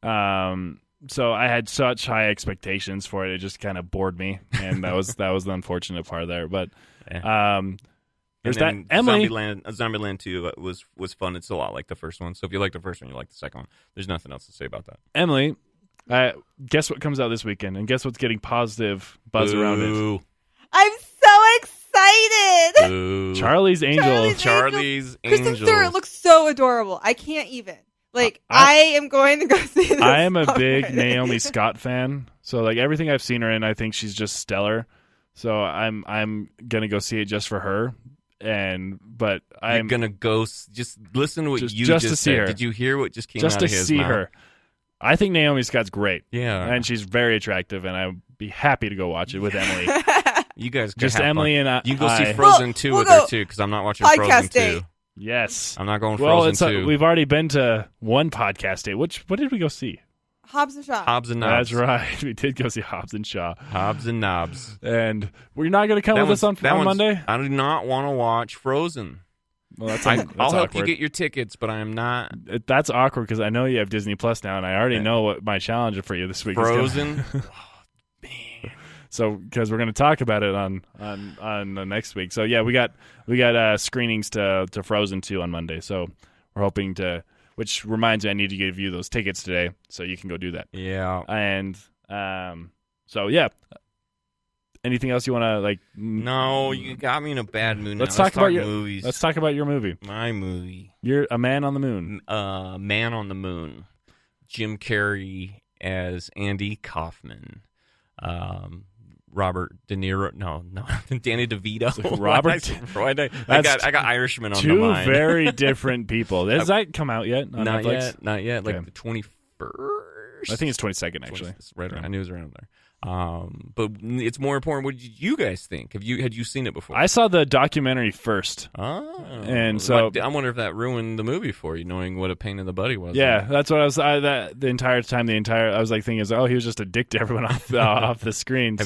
so I had such high expectations for it. It just kind of bored me, and that was the unfortunate part there. But there's that Emily. Zombieland 2 was fun. It's a lot like the first one. So if you like the first one, you like the second one. There's nothing else to say about that. Emily, guess what comes out this weekend, and guess what's getting positive buzz around it. I'm so excited. Ooh. Charlie's Angels. Kristen Stewart looks so adorable. I can't even. Like, I am going to go see this. I am a big Naomi Scott fan. So, like, everything I've seen her in, I think she's just stellar. So, I'm going to go see it just for her. But I'm going to go just listen to what you just to see see said. her. Did you hear what just came out of his mouth? Just to see her. I think Naomi Scott's great. Yeah. And she's very attractive, and I'd be happy to go watch it with Emily. You guys just Emily fun. and I. You can go see Frozen 2 with her too, because I'm not watching Frozen 2. Yes, I'm not going Frozen 2. We've already been to one podcast date. What did we go see? Hobbs and Shaw. Hobbs and Knobs. That's right. We did go see Hobbs and Shaw. Hobbs and Knobs. And we're not going to come with us on Monday? I do not want to watch Frozen. Well, that's I'll help awkward. you get your tickets, but I am not. That's awkward because I know you have Disney Plus now, and I already know what my challenge for you this week is. Frozen. So, because we're going to talk about it on next week. So, yeah, we got screenings to Frozen 2 on Monday. So, we're hoping to. Which reminds me, I need to give you those tickets today, so you can go do that. Yeah. And so yeah. Anything else you want to like? No, you got me in a bad mood. Let's talk about your movies. Let's talk about your movie. My movie. You're a Man on the Moon. Man on the Moon. Jim Carrey as Andy Kaufman. Robert De Niro. No, Danny DeVito. Robert. I got Irishman on the Two mind. very different people. Has that come out yet on Not Netflix? Not yet. Like Okay. the 21st. I think it's 22nd actually. Right around. I knew it was around there. But it's more important. What did you guys think? Had you seen it before? I saw the documentary first. And so I wonder if that ruined the movie for you, knowing what a pain in the butt he was. yeah, that's what I was. The entire time, I was like thinking, he was just a dick to everyone off the screen.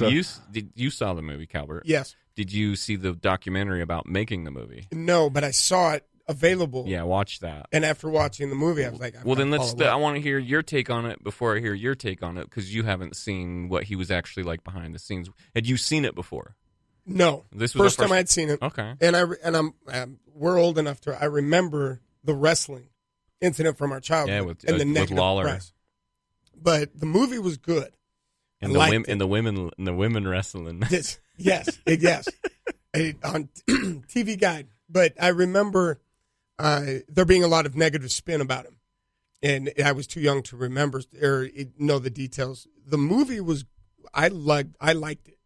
You saw the movie, Calbert? Yes. Did you see the documentary about making the movie? No, but I saw it available. Yeah, watch that. And after watching the movie, I was like, well, then I want to hear your take on it before I hear your take on it, because you haven't seen what he was actually like behind the scenes. Had you seen it before? No. This was first time I'd seen it. Okay. And we're old enough to I remember the wrestling incident from our childhood. Yeah, with the negative Lawler. press. But the movie was good. And the women wrestling. Yes. On TV Guide. But I remember there being a lot of negative spin about him. And I was too young to remember or know the details. The movie was, I liked it.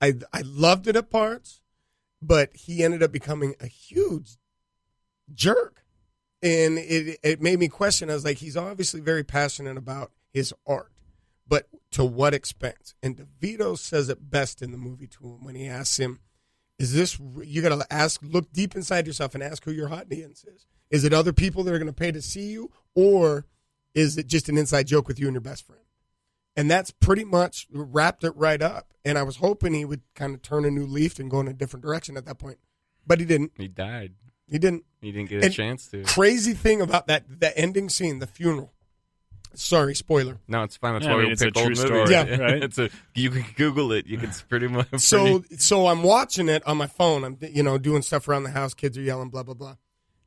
I loved it at parts, but he ended up becoming a huge jerk. And it made me question. I was like, he's obviously very passionate about his art, but to what expense? And DeVito says it best in the movie to him when he asks him, is this, you got to look deep inside yourself and ask who your audience is. Is it other people that are going to pay to see you, or is it just an inside joke with you and your best friend? And that's pretty much wrapped it right up. And I was hoping he would kind of turn a new leaf and go in a different direction at that point. But he didn't. He died. He didn't. He didn't get a chance to. Crazy thing about the ending scene, the funeral. Sorry, spoiler. No, it's fine. That's Yeah, why we it's a pick true old story. movies. Yeah, right. You can Google it. You can pretty much. So I'm watching it on my phone. I'm doing stuff around the house. Kids are yelling, blah blah blah,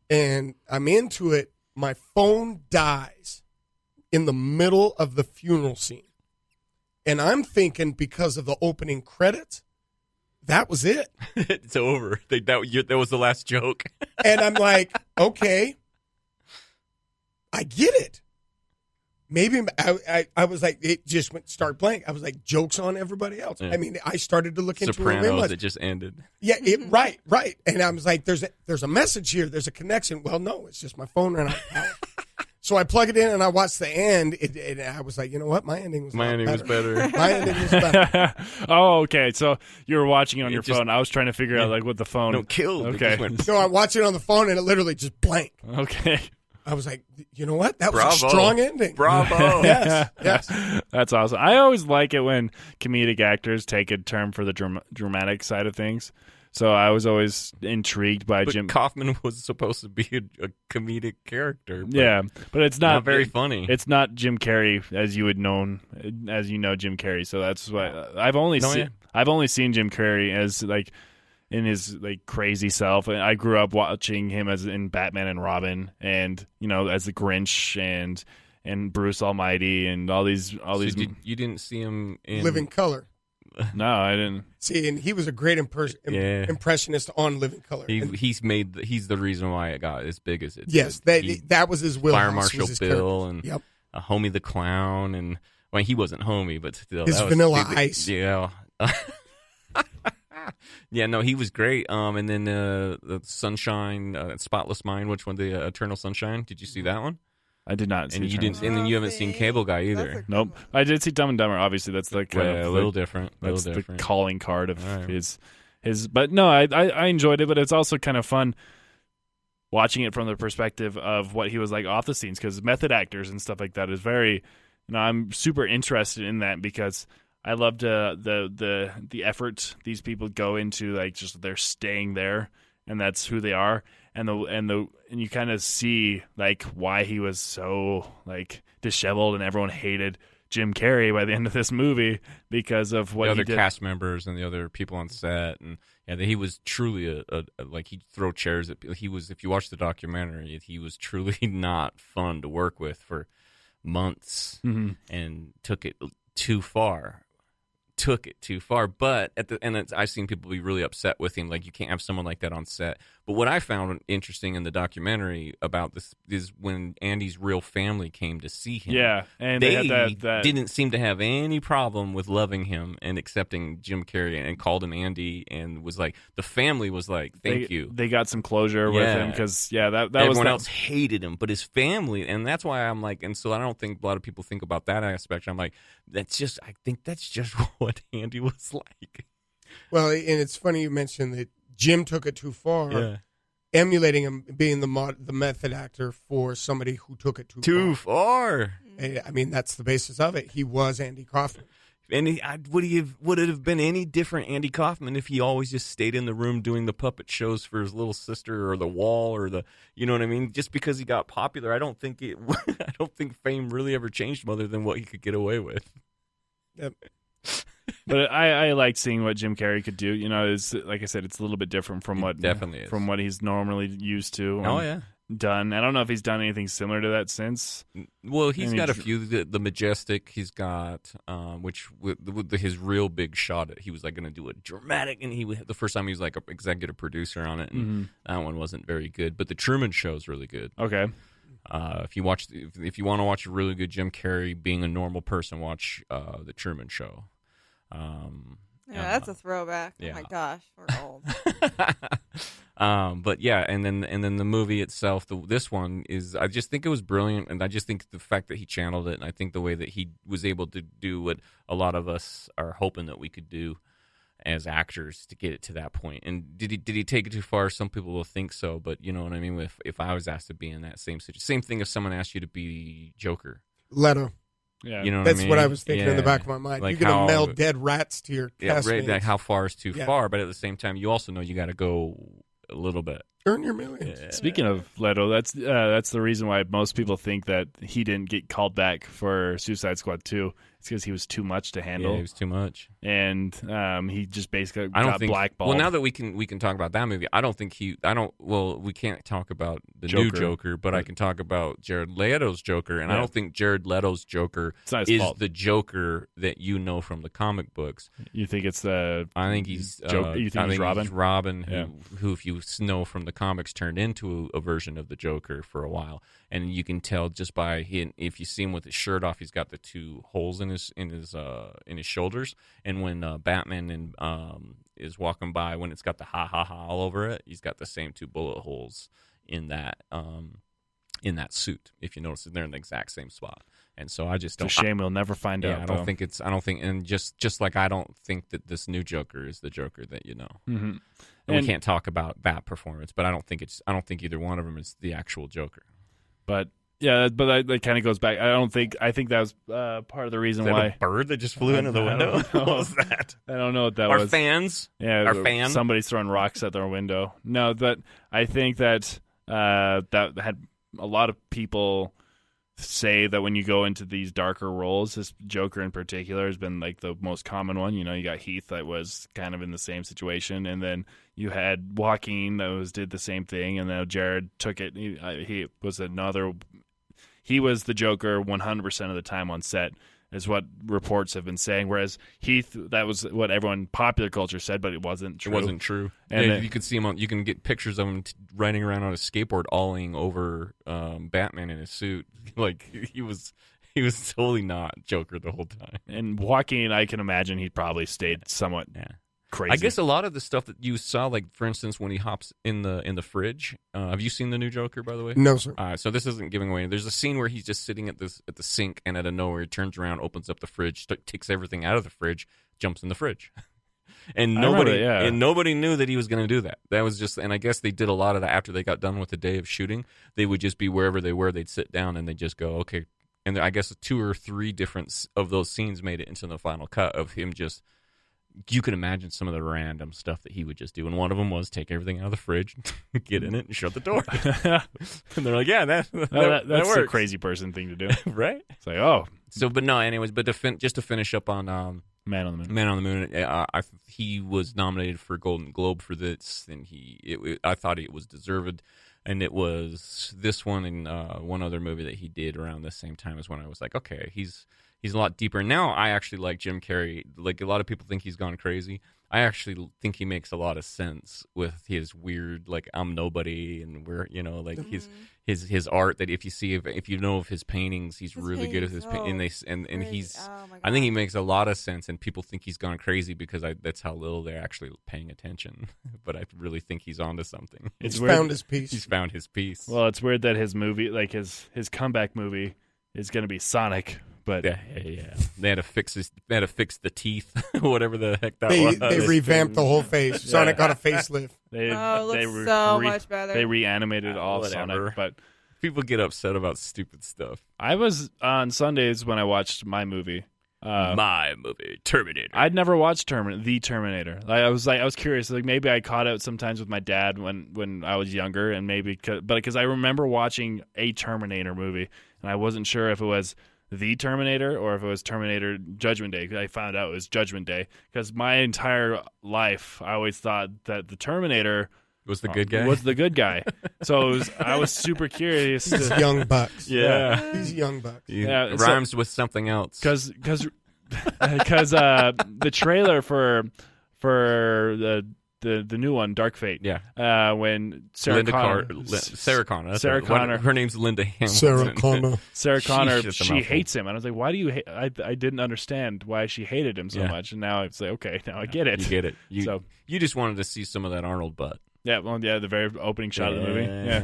and I'm into it. My phone dies in the middle of the funeral scene, and I'm thinking because of the opening credits, that was it. It's over. That was the last joke. And I'm like, okay, I get it. Maybe I was like, it just went start blank. I was like, jokes on everybody else. Yeah. I mean, I started to look into Sopranos. It just ended. Yeah, right. And I was like, there's a message here. There's a connection. Well, no, it's just my phone ran out of power. So I plug it in and I watched the end. And I was like, you know what? My ending was better. My ending was better. Oh, okay. So you were watching it on your phone. I was trying to figure out like what the phone. No, killed. Okay. So I watched it on the phone and it literally just blank. Okay. I was like, you know what? That was a strong ending. Bravo. Yes. That's awesome. I always like it when comedic actors take a turn for the dramatic side of things. So I was always intrigued by But Jim. Kaufman was supposed to be a comedic character. But it's not very funny. It's not Jim Carrey as you know Jim Carrey. So that's why I've only seen Jim Carrey as like in his like crazy self. And I grew up watching him as in Batman and Robin, and as the Grinch and Bruce Almighty and all these. You didn't see him in Living Color. No, I didn't. See, and he was a great impressionist on Living Color. He's the reason why it got as big as it Yes, did. that was his wheelhouse. Fire Marshal Bill and yep. Homie the Clown, and he wasn't Homie, but still, his that was Vanilla Ice. Yeah. Yeah, no, he was great. And then the Sunshine, Spotless Mind, which one? The Eternal Sunshine. Did you see that one? I did not. And you didn't. And then you haven't seen Cable Guy either. Nope. I did see Dumb and Dumber. Obviously, that's like a little different. That's the calling card of his. But no, I enjoyed it. But it's also kind of fun watching it from the perspective of what he was like off the scenes, because method actors and stuff like that is very. I'm super interested in that because I loved the effort these people go into, like just they're staying there, and that's who they are, and you kind of see like why he was so like disheveled, and everyone hated Jim Carrey by the end of this movie because of what the other he did. cast members and the other people on set, and he was truly a like he'd throw chairs at people. He was, if you watch the documentary, he was truly not fun to work with for months, and took it too far. took it too far. But I've seen people be really upset with him, like you can't have someone like that on set. But what I found interesting in the documentary about this is when Andy's real family came to see him. Yeah, and they had that didn't seem to have any problem with loving him and accepting Jim Carrey and called him Andy, and was like, the family was like, thank you. They got some closure with him because everyone else hated him, but his family, and that's why I'm like, and so I don't think a lot of people think about that aspect. I'm like, I think that's just what Andy was like. Well, and it's funny you mentioned that Jim took it too far, emulating him being the method actor for somebody who took it too far. I mean, that's the basis of it. He was Andy Kaufman. And would it have been any different, Andy Kaufman, if he always just stayed in the room doing the puppet shows for his little sister or the wall or you know what I mean? Just because he got popular, I don't think fame really ever changed him other than what he could get away with. Yep. But I like seeing what Jim Carrey could do. You know, it's like I said, it's a little bit different from what he's normally used to. Done. I don't know if he's done anything similar to that since. Well, he's got a few. The Majestic, he's got, which with his real big shot, he was like going to do a dramatic, and the first time he was like an executive producer on it, and that one wasn't very good. But the Truman Show is really good. Okay. If you want to watch a really good Jim Carrey being a normal person, watch the Truman Show. That's a throwback. Yeah. Oh my gosh, we're old. But yeah, and then the movie itself, this one is, I just think it was brilliant, and I just think the fact that he channeled it, and I think the way that he was able to do what a lot of us are hoping that we could do as actors to get it to that point. And did he take it too far? Some people will think so, but you know what I mean. If I was asked to be in that same situation, same thing if someone asked you to be Joker, Leto. Yeah, you know that's what I mean? what I was thinking in the back of my mind. Like you're going to meld dead rats to your castmates. Like how far is too far, but at the same time, you also know you got to go a little bit. Earn your millions. Yeah. Speaking of Leto, that's the reason why most people think that he didn't get called back for Suicide Squad 2. It's because he was too much to handle. Yeah, he was too much, and he just basically got blackballed. Well, now that we can talk about that movie, we can't talk about the new Joker, but I can talk about Jared Leto's Joker, and I don't think Jared Leto's Joker is the Joker that you know from the comic books. You think it's I think he's you think he's Robin? He's Robin, who if you know from the comics turned into a version of the Joker for a while, and you can tell just by if you see him with his shirt off, he's got the two holes in his shoulders, and when Batman is walking by, when it's got the ha ha ha all over it, he's got the same two bullet holes in that suit. If you notice, they're in the exact same spot. And so I just don't. It's a shame we'll never find out. I don't think, and just like I don't think that this new Joker is the Joker that you know. Mm-hmm. And we can't talk about that performance, but I don't think either one of them is the actual Joker. But yeah, but that kind of goes back. I think that was part of the reason why. A bird that just flew into the window. What was that? I don't know what that was. Our fans. Yeah, our fans. Somebody's throwing rocks at their window. No, but I think that that had a lot of people say that when you go into these darker roles, this Joker in particular has been like the most common one. You know, you got Heath that was kind of in the same situation, and then you had Joaquin that did the same thing, and then Jared took it. He was the Joker 100% of the time on set, is what reports have been saying. Whereas Heath, that was what everyone popular culture said, but it wasn't true. It wasn't true. And you could see him you can get pictures of him riding around on a skateboard, awing over Batman in his suit. Like he was totally not Joker the whole time. And Joaquin, I can imagine he probably stayed somewhat crazy. I guess a lot of the stuff that you saw, like for instance, when he hops in the fridge. Have you seen the new Joker, by the way? No, sir. So this isn't giving away. There's a scene where he's just sitting at the sink, and out of nowhere, he turns around, opens up the fridge, takes everything out of the fridge, jumps in the fridge, and nobody knew that he was going to do that. That was just, and I guess they did a lot of that after they got done with the day of shooting. They would just be wherever they were, they'd sit down and they'd just go, okay. And I guess 2 or 3 different of those scenes made it into the final cut of him just. You can imagine some of the random stuff that he would just do. And one of them was take everything out of the fridge, get in it, and shut the door. And they're like, yeah, that's works. A crazy person thing to do. Right? It's like, oh. So, but no, anyways, but just to finish up on Man on the Moon. Man on the Moon, he was nominated for Golden Globe for this, and I thought it was deserved. And it was this one and one other movie that he did around the same time as when I was like, okay, he's He's a lot deeper. And now I actually like Jim Carrey. Like, a lot of people think he's gone crazy. I actually think he makes a lot of sense with his weird, like, I'm nobody, and we're, you know, like his art. That if you know of his paintings, he's really good at his paintings. And he's, I think he makes a lot of sense. And people think he's gone crazy because that's how little they're actually paying attention. But I really think he's onto something. He's found his piece. He's found his piece. Well, it's weird that his movie, like his comeback movie, is going to be Sonic. But yeah, they had to fix the teeth, whatever the heck that was. They revamped the whole face. Sonic got a facelift. It looks so much better. They reanimated all of whatever. Sonic, but people get upset about stupid stuff. I was on Sundays when I watched my movie. Terminator. I'd never watched the Terminator. I was curious. Like, maybe I caught it sometimes with my dad when I was younger, and because I remember watching a Terminator movie, and I wasn't sure if it was the Terminator or if it was Terminator Judgment Day. I found out it was Judgment Day because my entire life I always thought that the Terminator was the good guy. Was the good guy. So I was super curious. He's young bucks. Yeah. He's young bucks. Yeah, rhymes with something else. Because the trailer for the new one, Dark Fate. Yeah. When Sarah Connor. Her name's Linda Hamilton. Sarah Connor. She hates him, and I was like, "Why do you hate?" I didn't understand why she hated him so much, and now it's like, okay, now I get it. You get it. You just wanted to see some of that Arnold butt. Yeah, the very opening shot of the movie. Yeah,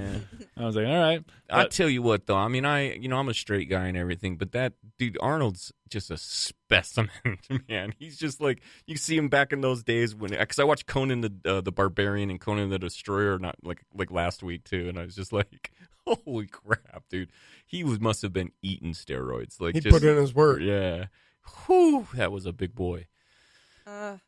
I was like, all right. I tell you what, though, I mean, I'm a straight guy and everything, but that dude Arnold's just a specimen, man. He's just like, you see him back in those days because I watched Conan the Barbarian and Conan the Destroyer not like last week too, and I was just like, holy crap, dude, he must have been eating steroids. Like, he put in his word. Yeah, whew, that was a big boy.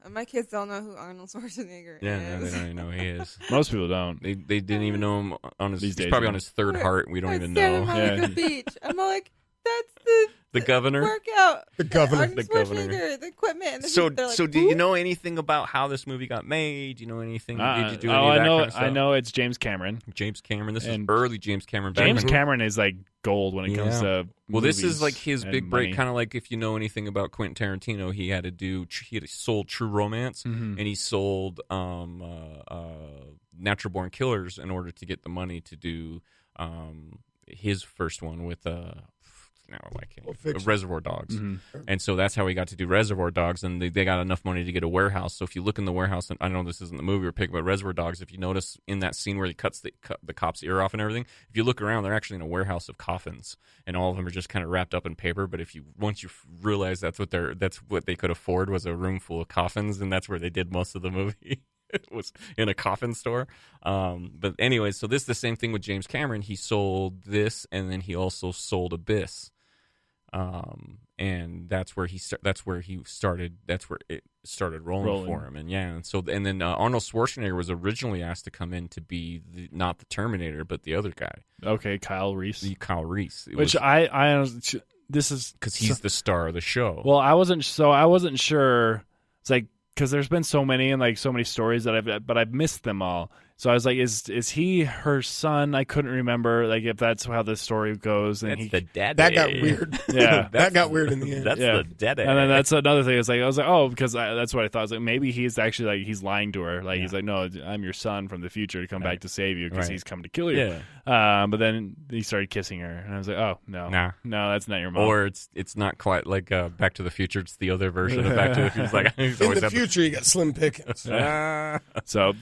My kids don't know who Arnold Schwarzenegger is. Yeah, they don't even know who he is. Most people don't. They didn't even know him on his. He's probably on his third heart. We don't even know. Monica Beach. I'm like, that's the governor. Workout. The governor. Arnold Schwarzenegger, the equipment. And So like, do you know anything about how this movie got made? Do you know anything? Did you do any I of that know. kind of stuff? I know it's James Cameron. James Cameron. This is And early James Cameron. James Cameron is like gold when it comes to. Well, this is like his movies big and break. money. Kind of like if you know anything about Quentin Tarantino, he had sold True Romance, and he sold Natural Born Killers in order to get the money to do his first one with Reservoir Dogs. And so that's how he got to do Reservoir Dogs, and they got enough money to get a warehouse. So if you look in the warehouse, and I know this isn't the movie we're picking, but Reservoir Dogs, if you notice in that scene where he cuts the cop's ear off and everything, if you look around, they're actually in a warehouse of coffins, and all of them are just kind of wrapped up in paper. But once you realize that's what they could afford was a room full of coffins, and that's where they did most of the movie. It was in a coffin store. But anyway, so this is the same thing with James Cameron. He sold this, and then he also sold Abyss. And that's where it started rolling for him. And then Arnold Schwarzenegger was originally asked to come in to be not the Terminator, but the other guy. Okay, Kyle Reese. This is because he's the star of the show. Well, I wasn't sure. It's like, because there's been so many and like so many stories but I've missed them all. So I was like, is he her son? I couldn't remember like if that's how the story goes. And that's the daddy. That got weird. Yeah, that got weird in the end. That's the daddy. And then that's another thing. I was like, oh, because that's what I thought. I was like, maybe he's actually like he's lying to her. Like he's like, no, I'm your son from the future to come back to save you because he's come to kill you. Yeah. But then he started kissing her, and I was like, oh no, no, that's not your mom. Or it's not quite like Back to the Future. It's the other version of Back to the Future. It's like in the future, you got slim pickings. So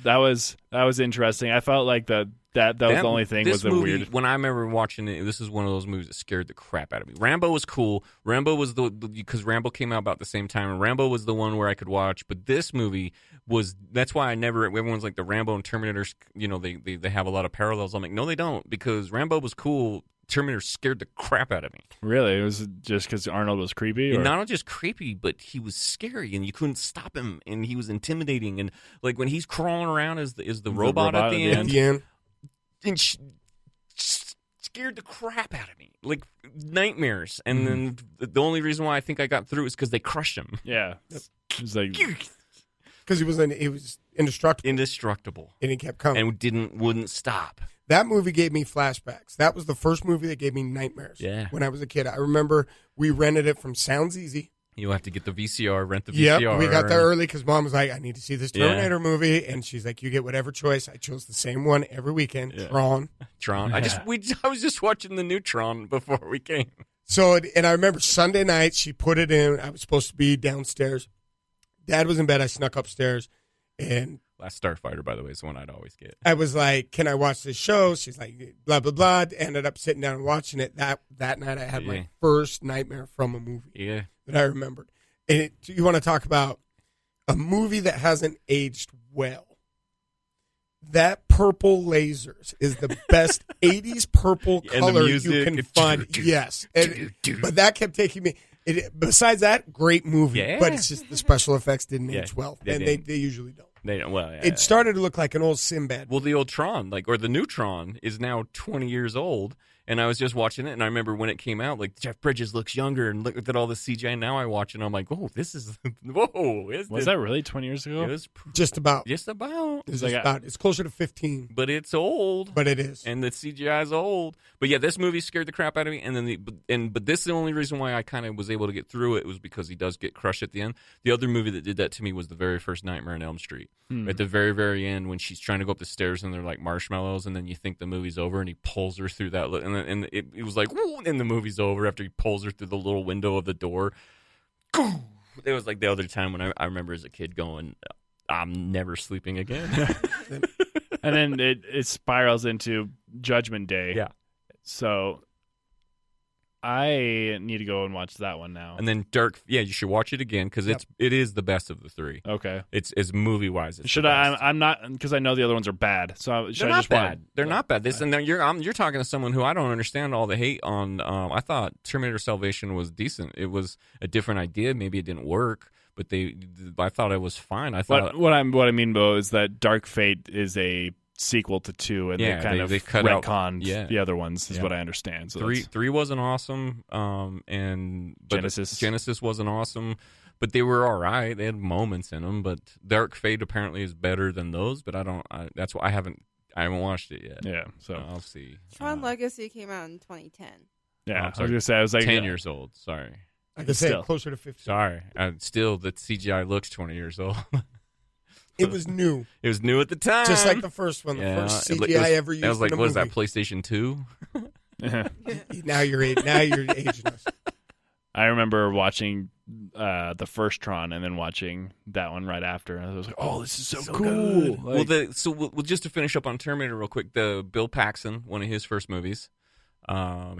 that was interesting. I felt like that was the only thing was the movie, weird. When I remember watching it, this is one of those movies that scared the crap out of me. Rambo was cool. Rambo was because Rambo came out about the same time, and Rambo was the one where I could watch. But this movie that's why everyone's like the Rambo and Terminator, they have a lot of parallels. I'm like, no, they don't, because Rambo was cool. Terminator scared the crap out of me. Really? It was just because Arnold was creepy? And not just creepy, but he was scary, and you couldn't stop him, and he was intimidating. And like when he's crawling around as the robot at the end. And scared the crap out of me, like nightmares. And then the only reason why I think I got through is because they crushed him. Yeah, it was like because he was indestructible. Indestructible, and he kept coming and wouldn't stop. That movie gave me flashbacks. That was the first movie that gave me nightmares. Yeah. When I was a kid, I remember we rented it from Sounds Easy. You have to get the VCR, rent the VCR. Yep, we got there early because Mom was like, I need to see this Terminator movie. And she's like, you get whatever choice. I chose the same one every weekend, Tron. I was just watching the new Tron before we came. So, and I remember Sunday night, she put it in. I was supposed to be downstairs. Dad was in bed. I snuck upstairs. And Last Starfighter, by the way, is the one I'd always get. I was like, can I watch this show? She's like, blah, blah, blah. Ended up sitting down and watching it. That night, I had my first nightmare from a movie. Yeah. That I remembered. And you want to talk about a movie that hasn't aged well. That purple lasers is the best 80s purple color you can find. Yes. But that kept taking me. Besides that, great movie. Yeah. But it's just the special effects didn't age well. And they usually don't. They don't. Well, it started to look like an old Sinbad. Well, the old Tron, or the new Tron, is now 20 years old. And I was just watching it, and I remember when it came out, like, Jeff Bridges looks younger, and look at all the CGI. Now I watch it, and I'm like, oh, this is, whoa. Was that really 20 years ago? It was just about. Just about. It's closer to 15. But it's old. But it is. And the CGI is old. But yeah, this movie scared the crap out of me. And then but this is the only reason why I kind of was able to get through it was because he does get crushed at the end. The other movie that did that to me was the very first Nightmare on Elm Street. At the very, very end, when she's trying to go up the stairs and they're like marshmallows, and then you think the movie's over, and he pulls her through that. And it was like, woo, and the movie's over after he pulls her through the little window of the door. It was like the other time when I remember as a kid going, I'm never sleeping again. And then it spirals into Judgment Day. Yeah. So I need to go and watch that one now. And then you should watch it again because it is the best of the three. Okay. It's movie wise. Should I? I'm not, because I know the other ones are bad. So should I just bad. They're not bad. And then you're talking to someone who I don't understand all the hate on. I thought Terminator Salvation was decent. It was a different idea. Maybe it didn't work, but I thought it was fine. I thought what I mean, Bo, is that Dark Fate is a sequel to 2, and they kind of cut retconned the other ones, is what I understand. So 3 wasn't awesome, and Genesis wasn't awesome, but they were all right. They had moments in them, but Dark Fate apparently is better than those. But that's why I haven't watched it yet. Yeah, so I'll see. Tron Legacy came out in 2010. Yeah, I was gonna say I was like 10 years old. Sorry, I could say closer to 15. Sorry, still the CGI looks 20 years old. It was new. It was new at the time. Just like the first one. The first CGI ever used. I was like, in a what is movie. that, PlayStation 2? Now you're aging us. I remember watching the first Tron and then watching that one right after. And I was like, oh, this is so cool. Well, just to finish up on Terminator real quick, the Bill Paxton, one of his first movies,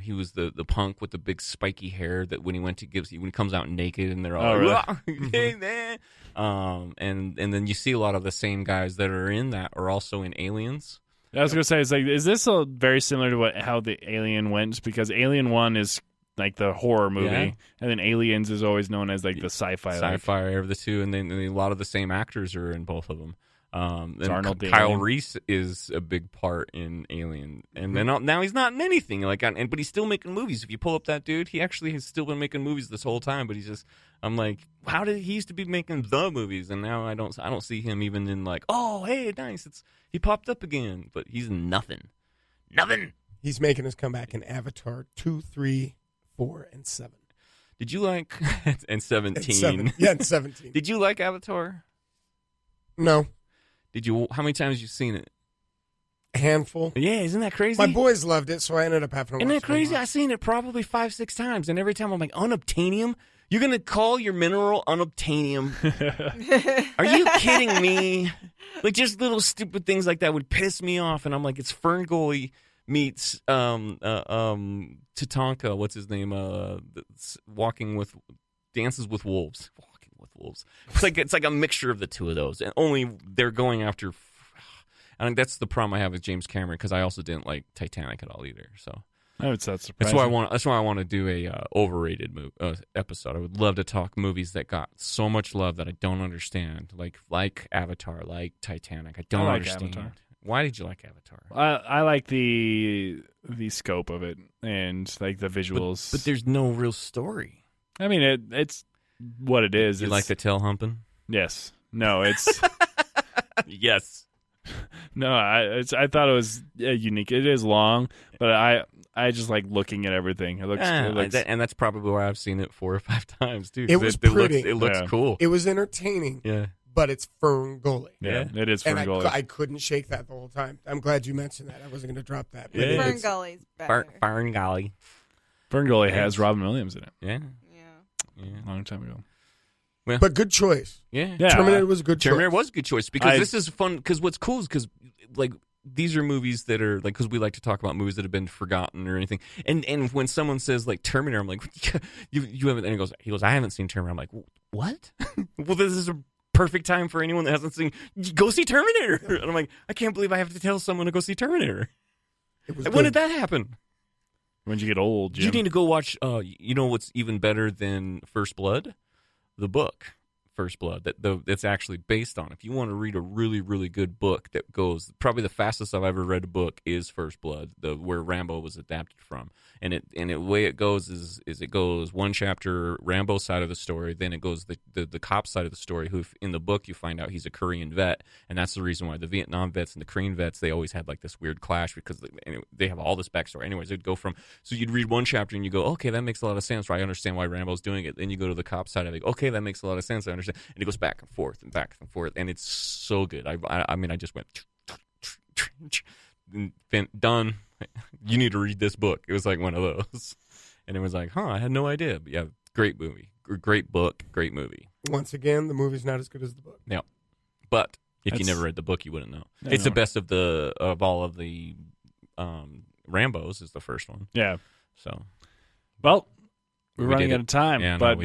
he was the punk with the big spiky hair that when he comes out naked and they're all hey man, and then you see a lot of the same guys that are in that are also in Aliens. I was gonna say, is this very similar to how the Alien went? Because Alien 1 is like the horror movie, and then Aliens is always known as like the sci-fi. Sci-fi of the two, and then a lot of the same actors are in both of them. Arnold Kyle Reese is a big part in Alien, and then now he's not in anything but he's still making movies. If you pull up that dude, he actually has still been making movies this whole time. But I'm like, how did he used to be making the movies, and now I don't see him even in like, oh hey nice, he popped up again, but he's nothing. He's making his comeback in Avatar 2, 3, 4, and 7. Did you like and 17? And 17. Did you like Avatar? No. How many times have you seen it? A handful. Yeah, isn't that crazy? My boys loved it, so I ended up having to watch it. Isn't that crazy? I've seen it probably 5-6 times, and every time I'm like, unobtainium? You're going to call your mineral unobtainium? Are you kidding me? Like, just little stupid things like that would piss me off, and I'm like, it's Ferngully meets Tatanka, what's his name? Dances with Wolves. Wolves. It's like a mixture of the two of those, and only they're going after. I think that's the problem I have with James Cameron, because I also didn't like Titanic at all either. So that's surprising. That's why I want to do a overrated episode. I would love to talk movies that got so much love that I don't understand, like Avatar, like Titanic. I don't understand. Avatar. Why did you like Avatar? I like the scope of it and like the visuals, but there's no real story. I mean, it's what it is. You like the tail humping? Yes. No, it's yes. No, I thought it was unique. It is long, but I just like looking at everything. It looks, and that's probably why I've seen it 4 or 5 times too. It was pretty. It looks cool. It was entertaining. Yeah. But it's Ferngully. Yeah, it is And Ferngully. I couldn't shake that the whole time. I'm glad you mentioned that. I wasn't going to drop that. But Yeah. Ferngully's better. Ferngully. Ferngully has Robin Williams in it. Yeah. Yeah. Long time ago. Well, But good choice. yeah. Terminator was a good choice. Terminator was a good choice because this is fun. Because what's cool is because like these are movies that are like because we like to talk about movies that have been forgotten or anything. And when someone says like Terminator, I'm like, you haven't. And he goes, I haven't seen Terminator. I'm like, what? Well, this is a perfect time for anyone that hasn't seen. Go see Terminator. And I'm like, I can't believe I have to tell someone to go see Terminator. When did that happen? When did you get old, Jim? You need to go watch. You know what's even better than First Blood? The book First Blood that's actually based on. If you want to read a really, really good book that goes, probably the fastest I've ever read a book is First Blood, where Rambo was adapted from. And the way it goes is it goes one chapter Rambo side of the story, then it goes the cop side of the story, who in the book you find out he's a Korean vet, and that's the reason why the Vietnam vets and the Korean vets, they always had like this weird clash because they have all this backstory. Anyways, it'd go from, so you'd read one chapter and you go, okay, that makes a lot of sense, right? I understand why Rambo's doing it. Then you go to the cop side of it, okay, that makes a lot of sense, I understand. And it goes back and forth and back and forth, and it's so good. I mean, I just went done. You need to read this book. It was like one of those. And it was like, I had no idea. But yeah, great movie. Great book, great movie. Once again, the movie's not as good as the book. Yeah. But if you never read the book, you wouldn't know. It's the best of all of the Rambos is the first one. Yeah. So. Well, we're running out of time. Yeah, but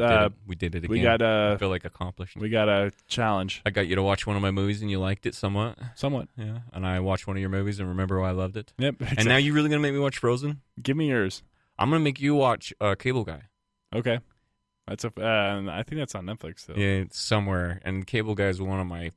we did it again. We got I feel like accomplished. We got a challenge. I got you to watch one of my movies and you liked it somewhat. Somewhat. Yeah. And I watched one of your movies and remember why I loved it. Yep. Exactly. And now you're really going to make me watch Frozen? Give me yours. I'm going to make you watch Cable Guy. Okay. That's I think that's on Netflix. So. Yeah, it's somewhere. And Cable Guy is one of my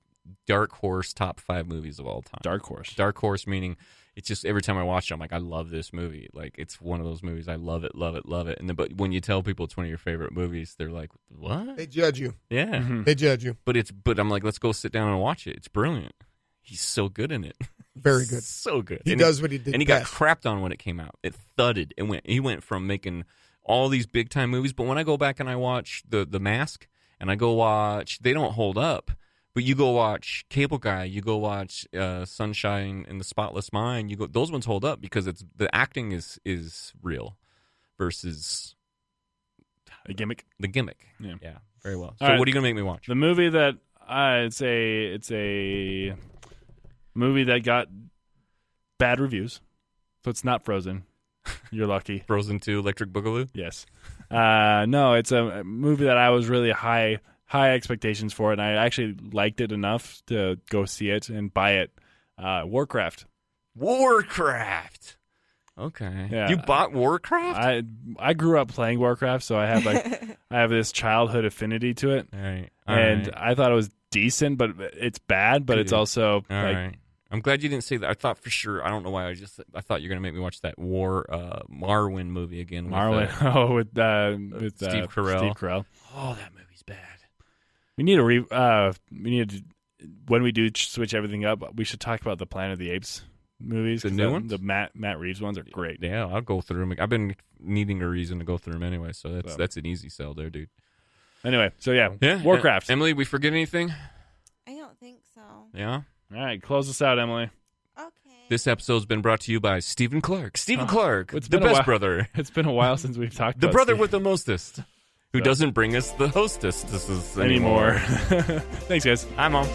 dark horse top 5 movies of all time. Dark horse. Dark horse meaning it's just every time I watch it, I'm like, I love this movie. Like, it's one of those movies. I love it, love it, love it. And then, but when you tell people it's one of your favorite movies, they're like, what? They judge you. Yeah. Mm-hmm. They judge you. But I'm like, let's go sit down and watch it. It's brilliant. He's so good in it. Very good. So good. He does what he did And he best. got crapped on when it came out. It thudded. He went from making all these big time movies, but when I go back and I watch the Mask and I go watch, they don't hold up. But you go watch Cable Guy, you go watch Sunshine and the Spotless Mind. Those ones hold up because it's the acting is real versus a gimmick. The gimmick. Yeah, very well. So All right. what are you gonna make me watch? The movie that it's a movie that got bad reviews, so it's not Frozen. You're lucky. Frozen 2, Electric Boogaloo. Yes. No, it's a movie that I was really high expectations for it, and I actually liked it enough to go see it and buy it. Warcraft. Okay. Yeah. You bought Warcraft? I grew up playing Warcraft, so I have I have this childhood affinity to it. All right. I thought it was decent, but it's bad, but it's also all right. I'm glad you didn't say that. I thought for sure. I don't know why. I thought you were gonna make me watch that Marwen movie again. With Steve Carell. Steve Carell. Oh, that movie's bad. We need to when we do switch everything up, we should talk about the Planet of the Apes movies. The new ones? The Matt Reeves ones are great. Yeah, I'll go through them. I've been needing a reason to go through them anyway, so that's an easy sell there, dude. Anyway, so yeah. Warcraft. Emily, we forget anything? I don't think so. Yeah. All right, close us out, Emily. Okay. This episode's been brought to you by Stephen Clark. Stephen Clark, it's the been a best while. brother. It's been a while since we've talked the about brother Steve. with the mostest, who doesn't bring us the hostess anymore. Thanks, guys. Hi, Mom.